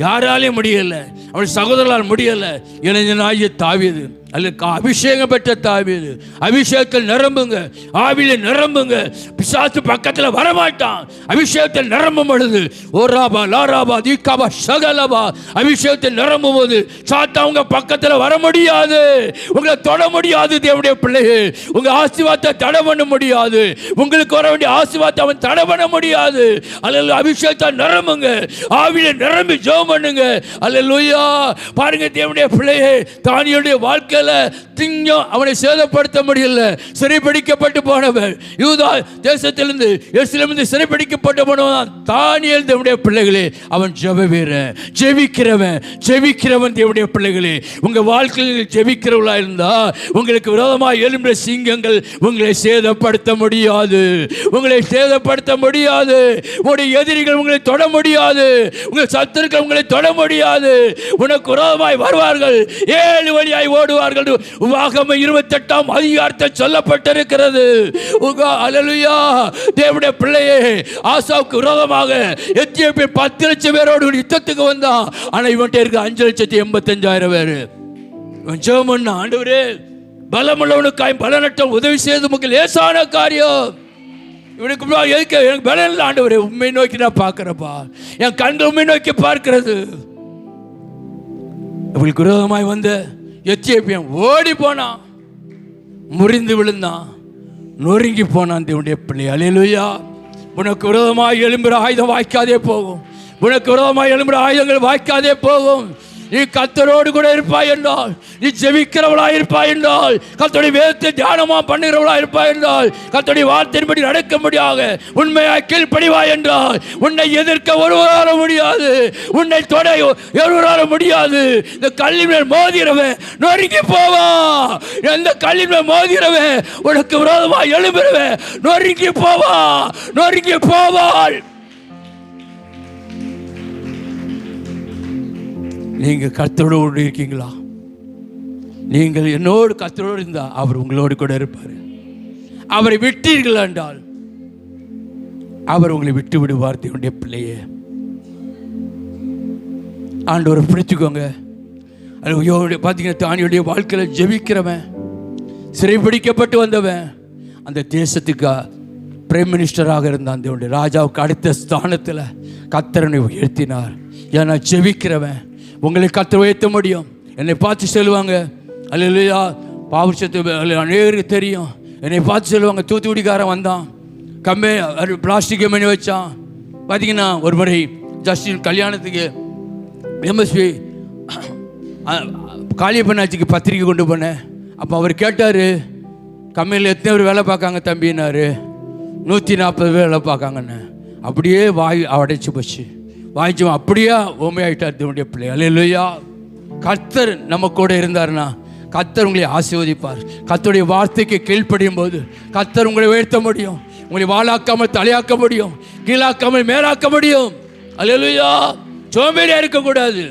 யாராலையும் முடியல, அவன் சகோதரரால் முடியல. இளைஞனாகிய தாவீது, அல்ல அபிஷேகம் பெற்ற தாவீது, அபிஷேகத்தில் நிரம்புங்க, ஆவியில நிரம்புங்க. பிசாசு பக்கத்தில் வரமாட்டான். அபிஷேகத்தில் நிரம்பும் பொழுது ஓராபா லாராபா தீகாபா சகலபா, அபிஷேகத்தில் நிரம்பும் போது சாத்தா உங்க பக்கத்தில் வர முடியாது, உங்களை தொட முடியாது. தேவனுடைய பிள்ளையே, உங்க ஆசீர்வாதத்தை தடை பண்ண முடியாது. உங்களுக்கு வர வேண்டிய ஆசீர்வாதத்தை அவன் தடை பண்ண முடியாது. அல்ல, அபிஷேகத்தை நிரம்புங்க, ஆவியில நிரம்பி ஜெபம் பண்ணுங்க. அல்லேலூயா. பாருங்க தேவனுடைய பிள்ளையே, தானியேலுடைய வாழ்க்கை திங்கம் அவனை சேதப்படுத்த முடியல. சிறைப்பிடிக்கப்பட்டு போனவன், யூதா தேசத்திலிருந்து எருசலேமிலிருந்து சிறைப்பிடிக்கப்பட்டு போனவன் தானியேல். தேவனுடைய பிள்ளைகளே, அவன் ஜெப வீரன், ஜெபிக்கிறவன். தேவனுடைய பிள்ளைகளே, உங்க வாழ்க்கையில் ஜெபிக்கிறவளா இருந்தா உங்களுக்கு விரோதமாக எழும்புற சிங்கங்கள் உங்களை சேதப்படுத்த முடியாது, உங்களை சேதப்படுத்த முடியாது. உங்களுடைய எதிரிகள் உங்களை தொட முடியாது, உங்கள் சத்துருக்கள் உங்களை தொட முடியாது. உனக்கு விரோதமாய் வருவார்கள், 7 வழியாய் ஓடுவார்கள். உபாகமம் 28ஆம் அதிகாரத்தில் சொல்லப்பட்டிருக்கிறது. அல்லேலூயா. தேவனுடைய பிள்ளையே, ஆசாவுக்கு விரோதமாக எத்தியோப்பியா 10 லட்சம் பேரோடு யுத்தத்துக்கு வந்தான். ஆனா இவன்கிட்ட இருக்க 5,85,000 பேர். ஜெபம் பண்ண, ஆண்டவரே, பலமுள்ளவனுக்காய் பலனற்ற உதவி செய்து உங்களுக்கு லேசான காரியம். இவனுக்கு எதுக்கு? எனக்கு பலம் இல்லை ஆண்டவரே, உண்மை நோக்கி நான் பார்க்கிறப்பா, என் கண்கள் உண்மை நோக்கி பார்க்கிறது. இவளுக்கு விரோதமாய் வந்த எத்தியோப்பியன் ஓடி போனான், முறிந்து விழுந்தான், நொறுங்கி போனான். தேவனுடைய பிள்ளை, அல்லேலூயா. உனக்கு விரோதமாக எழும்புற ஆயுதம் வாய்க்காதே போகும், உனக்கு விரோதமாக எழும்புற ஆயுதங்கள் வாய்க்காதே போகும். நீ கர்த்தரோடு கூட இருப்பாய் என்றால், நீ ஜெபிக்கிறவளா இருப்பாய் என்றால், கர்த்தருடைய வேதத்தை தியானமா பண்ணுகிறவளா இருப்பாய் என்றால், கர்த்தருடைய வார்த்தையின்படி நடக்க முடியாக உண்மையாய் கீழ்ப்படிவாய் என்றால், உன்னை எதிர்க்க ஒருவரால முடியாது, உன்னை தொட ஒருவரால முடியாது. இந்த கல்லின் மேல் மோதிரவன் நொறுங்கி போவான். எந்த கல்லின் மேல் மோதிரவன் உனக்கு விரோதமாக எழும்புறவன் நொறுங்கி போவான், நொறுங்கி போவாள். நீங்க கர்த்தரோடு இருக்கீங்களா? நீங்கள் என்னோடு கர்த்தரோடு இருந்தா அவர் உங்களோடு கூட இருப்பார். அவரை விட்டீர்கள் என்றால் அவர் உங்களை விட்டு விடுவார். தேவனுடைய பிள்ளையே, ஆண்டவரை பிடிச்சுக்கோங்க. பார்த்தீங்கன்னா தானியுடைய வாழ்க்கையில் ஜெபிக்கிறவன், சிறைபிடிக்கப்பட்டு வந்தவன், அந்த தேசத்துக்கு பிரைம் மினிஸ்டராக இருந்தான். தேவனுடைய ராஜாவுக்கு அடுத்த ஸ்தானத்தில் கர்த்தரனை உயர்த்தினார். ஏன்னா ஜெபிக்கிறவன் உங்களை கர்த்தர் உயர்த்த முடியும். என்னை பார்த்து சொல்லுவாங்க, அல்லேலூயா, பாவச்சத்து அநேகருக்கு தெரியும். என்னை பார்த்து சொல்லுவாங்க, தூத்துக்குடிக்காரன் வந்தான், பிளாஸ்டிக் கம்பெனி வச்சான். பார்த்தீங்கன்னா ஒரு முறை ஜஸ்டின் கல்யாணத்துக்கு எம்எஸ்பி காளியப்பண்ணாச்சிக்கு பத்திரிக்கை கொண்டு போனேன். அப்போ அவர் கேட்டார், கம்பெனியில் எத்தனை பேர் வேலை பார்க்காங்க தம்பினாரு. 140 பேர் வேலை பார்க்காங்கன்னு. அப்படியே வாய் அடைச்சி போச்சு. வாய்ச்சி அப்படியே ஓமையாயிட்டார் தேவனுடைய பிள்ளை. அல்லேலூயா. கர்த்தர் நம்ம கூட இருந்தார்னா கர்த்தர் உங்களை ஆசீர்வதிப்பார். கர்த்தருடைய வார்த்தைக்கு கீழ்ப்படியும் போது கர்த்தர் உங்களை உயர்த்த முடியும். உங்களை வாழாக்காமல் தலையாக்க முடியும், கீழாக்காமல் மேலாக்க முடியும். அல்லேலூயா. சோம்பேறியா இருக்கக்கூடாது,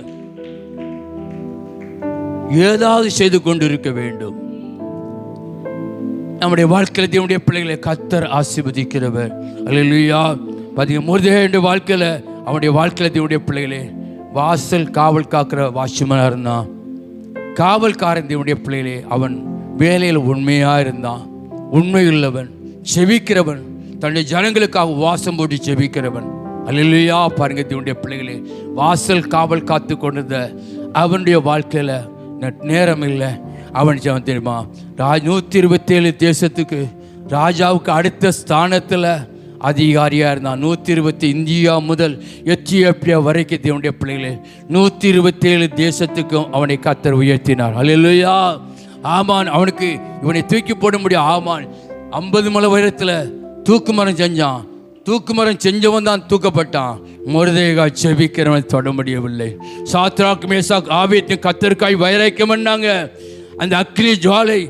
ஏதாவது செய்து கொண்டு இருக்க வேண்டும். நம்முடைய வாழ்க்கையில் தேவனுடைய பிள்ளைகளை கர்த்தர் ஆசீர்வதிக்கிறவர். அல்லேலூயா. பார்த்தீங்கன்னா மொர்தெகாயுடைய வாழ்க்கையில், அவனுடைய வாழ்க்கையில் தேவனுடைய பிள்ளைகளே வாசல் காவல் காக்கிற வாட்ச்மேனாக இருந்தான். காவல்காரன் தேவனுடைய பிள்ளைகளே, அவன் வேலையில் உண்மையாக இருந்தான். உண்மையுள்ளவன், செபிக்கிறவன், தன்னுடைய ஜனங்களுக்காக வாசம் போட்டு செபிக்கிறவன். அல்லேலூயா. பாருங்க தேவனுடைய பிள்ளைகளே, வாசல் காவல் காத்து கொண்டிருந்த அவனுடைய வாழ்க்கையில் நேரம் இல்லை. அவன் தெரியுமா, 127 தேசத்துக்கு ராஜாவுக்கு அடுத்த ஸ்தானத்தில் அதிகாரியாக இருந்தான். 120 இந்தியா முதல் எத்தியோப்பியா வரைக்கும் தேவனுடைய பிள்ளைகளே 127 தேசத்துக்கும் அவனை கர்த்தர் உயர்த்தினார். அல்லேலூயா. ஆமான் அவனுக்கு இவனை தூக்கி போட முடியும். ஆமான் 50 மலை உயரத்தில் தூக்கு மரம் செஞ்சான். தூக்கு மரம் செஞ்சவன் தான் தூக்கப்பட்டான். மொர்தெகாய் செபிக்கிறவன் தொட முடியவில்லை. சாத்ராக் மேசாக் ஆபேத்நேகோ கர்த்தருக்காய் வைராக்கியம் பண்ணாங்க. அந்த அக்கினி ஜுவாலை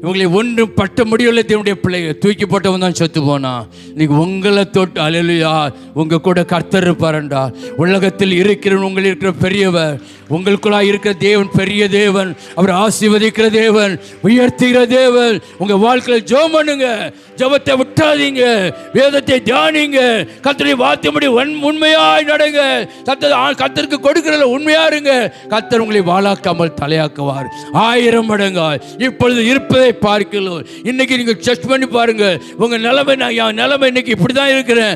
இவங்களை ஒன்றும் பட்ட முடியவில்லை. தேவனுடைய பிள்ளைகள் தூக்கி போட்டவன் தான் செத்து போனான். இன்னைக்கு உங்களை தொட்டு அல்லேலூயா உங்கள் கூட கர்த்தர் இருப்பாரண்டா. உலகத்தில் இருக்கிறவன் உங்கள் இருக்கிற பெரியவர், உங்களுக்குள்ளாக இருக்கிற தேவன் பெரிய தேவன். அவர் ஆசீர்வதிக்கிற தேவன், உயர்த்துகிற தேவன். உங்கள் வாழ்க்கையில் ஜெபம் பண்ணுங்க, ஜெபத்தை விட்டாதீங்க, வேதத்தை தியானிங்க, கர்த்தரை வார்த்தைப்படி உண்மையாய் நடங்க. கர்த்தருக்கு கொடுக்கிறத உண்மையா இருங்க. கர்த்தர் உங்களை வாழாக்காமல் தலையாக்குவார் 1000 மடங்காய். இப்பொழுது இருப்பதை பார்க்கலாம். இன்னைக்கு நீங்க ஜஸ்ட் பண்ணி பாருங்க உங்க நிலைமை. நான் நிலைமை இன்னைக்கு இப்படிதான் இருக்கிறேன்.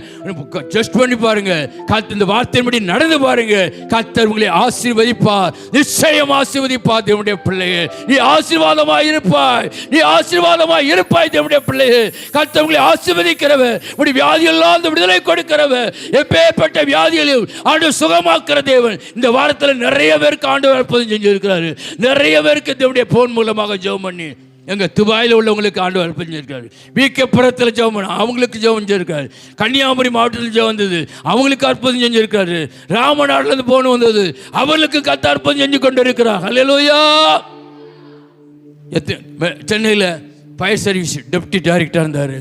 ஜஸ்ட் பண்ணி பாருங்க, கர்த்தர் இந்த வார்த்தையின்படி நடந்து பாருங்க. கர்த்தர் உங்களை ஆசீர்வதிப்பார், நிச்சயம் ஆசீர்வதிப்பார். தேவனுடைய பிள்ளையே, நீ ஆசீர்வாதமாய் இருப்பாய், நீ ஆசீர்வாதமாய் இருப்பாய். தேவனுடைய பிள்ளையே, கர்த்தர் உங்களை ஆசீர்வதிக்கிறவர், உடைய வியாதியெல்லாம் அந்த விடுதலை கொடுக்கிறவர். எப்பேற்பட்ட வியாதிகளையும் ஆண்டவர் சுகமாக்குற தேவன். இந்த வாரத்தில் நிறைய பேருக்கு ஆண்டவர் அற்புதம் செஞ்சிருக்கிறாரு. நிறைய பேருக்கு தேவனுடைய போன் மூலமாக ஜெபம் பண்ணி, எங்கள் துபாயில் உள்ளவங்களுக்கு ஆண்டவர் அற்புதம் செஞ்சிருக்காரு. வீக்கப்புறத்தில் ஜெபம் பண்ண அவங்களுக்கு ஜெபம் செஞ்சிருக்காரு. கன்னியாகுமரி மாவட்டத்தில் ஜெபம் வந்தது, அவங்களுக்கு அற்புதம் செஞ்சிருக்காரு. ராமநாட்டிலேருந்து போன வந்தது, அவர்களுக்கு கர்த்தர் அற்புதம் செஞ்சு கொண்டு இருக்கிறார். அல்லேலூயா. சென்னையில் ஃபயர் சர்வீஸ் டெப்டி டைரக்டர் இருந்தார்.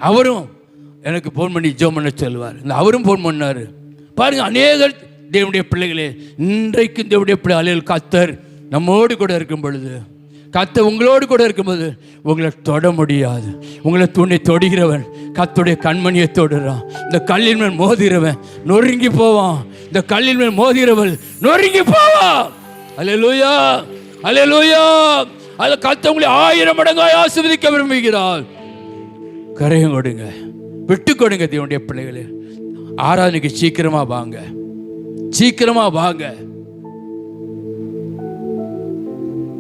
அவரும் எனக்கு ஃபோன் பண்ணி ஜெபம் பண்ண சொல்லுவார். அவரும் ஃபோன் பண்ணார். பாருங்க, அநேகர் தேவனுடைய பிள்ளைகளே, இன்றைக்கு தேவனுடைய பிள்ளைகள் கர்த்தர் நம்மோடு கூட இருக்கும் பொழுது, கர்த்தர் உங்களோடு கூட இருக்கும்போது உங்களை தொட முடியாது. உங்களை துணை தொடுகிறவன் கர்த்தருடைய கண்மணியை தொடுறான். இந்த கல்லின் மேல் மோதுகிறவன் நொறுங்கி போவான். இந்த கல்லின் மேல் மோதுகிறவன் நொறுங்கி போவான். அல்லேலூயா, அல்லேலூயா. அதில் கர்த்தர் உங்களை 1000 மடங்காய் ஆசீர்வதிக்க விரும்புகிறார். கரையும் கொடுங்க, விட்டு கொடுங்க. தேவனுடைய பிள்ளைகளே, ஆராதனைக்கு சீக்கிரமா வாங்க, சீக்கிரமா வாங்க.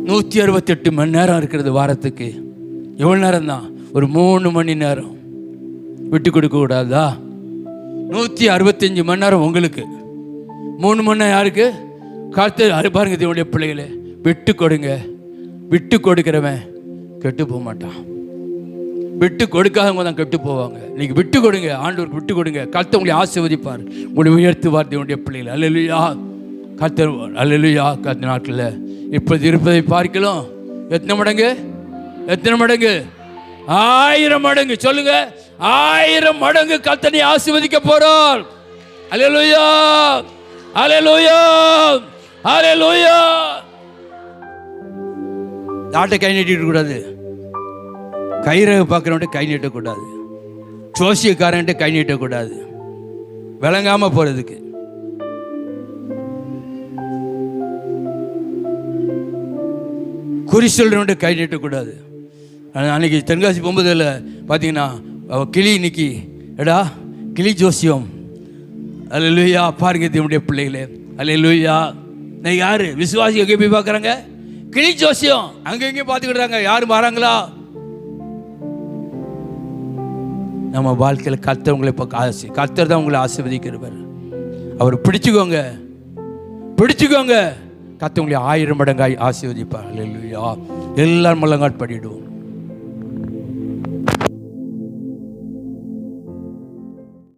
168 மணி நேரம் இருக்கிறது வாரத்துக்கு. எவ்வளோ நேரம் தான்? ஒரு 3 மணி நேரம். விட்டு கொடுக்க கூடாதா? 165 மணி நேரம் உங்களுக்கு, 3 மணி நேரம் யாருக்கு? கர்த்தர். பாருங்க தேவனுடைய பிள்ளைகளே, விட்டு கொடுங்க. விட்டு கொடுக்கிறவன் கெட்டு போக மாட்டான். விட்டு கொடுக்காதவங்க தான் கெட்டு போவாங்க. நீங்கள் விட்டு கொடுங்க, ஆண்டவருக்கு விட்டு கொடுங்க. கர்த்தர் உங்களை ஆசீர்வதிப்பார், உங்களை உயர்த்துவார். தேவனுடைய பிள்ளைகள் அல்லேலூயா. கர்த்தர் அல்லேலூயா. கர்த்தர் நாட்களில் இப்போது இருப்பதை பார்க்கலாம். எத்தனை மடங்கு? எத்தனை மடங்கு? 1000 மடங்கு. சொல்லுங்க, 1000 மடங்கு கர்த்தரை ஆசீர்வதிக்க போறார். அல்லேலூயா, அல்லேலூயா, அல்லேலூயா. நாட்டை கை நீட்டிட்டு கூடாது, கைரக பார்க்குறவன்ட்டு கை நீட்டக்கூடாது, ஜோசியக்காரன்ட்டு கை நீட்டக்கூடாது, விளங்காம போறதுக்கு. குறி சொல்கிறவன்ட்டு கை நீட்டக்கூடாது. அன்றைக்கி தென்காசி போகும்போதில் பார்த்தீங்கன்னா கிளி இன்னைக்கு எடா கிளி ஜோசியம். அல்லேலூயா. பாருங்க தேவனுடைய பிள்ளைகளே, அல்லேலூயா. நான் யார் விசுவாசி எங்கே போய் பார்க்குறாங்க? கிளி ஜோசியம் அங்கே எங்கேயும் பார்த்துக்கிட்டாங்க. யாரும் வராங்களா? நம்ம வாழ்க்கையில் கர்த்தர் இப்போ கர்த்தர் தான் உங்களை ஆசீர்வதிக்கிறவர். அவர் பிடிச்சுக்கோங்க, கர்த்தர் உங்களை 1000 மடங்காய் ஆசீர்வதிப்பார். அல்லேலூயா. எல்லாரும் முழங்கால் படிடுவோம்.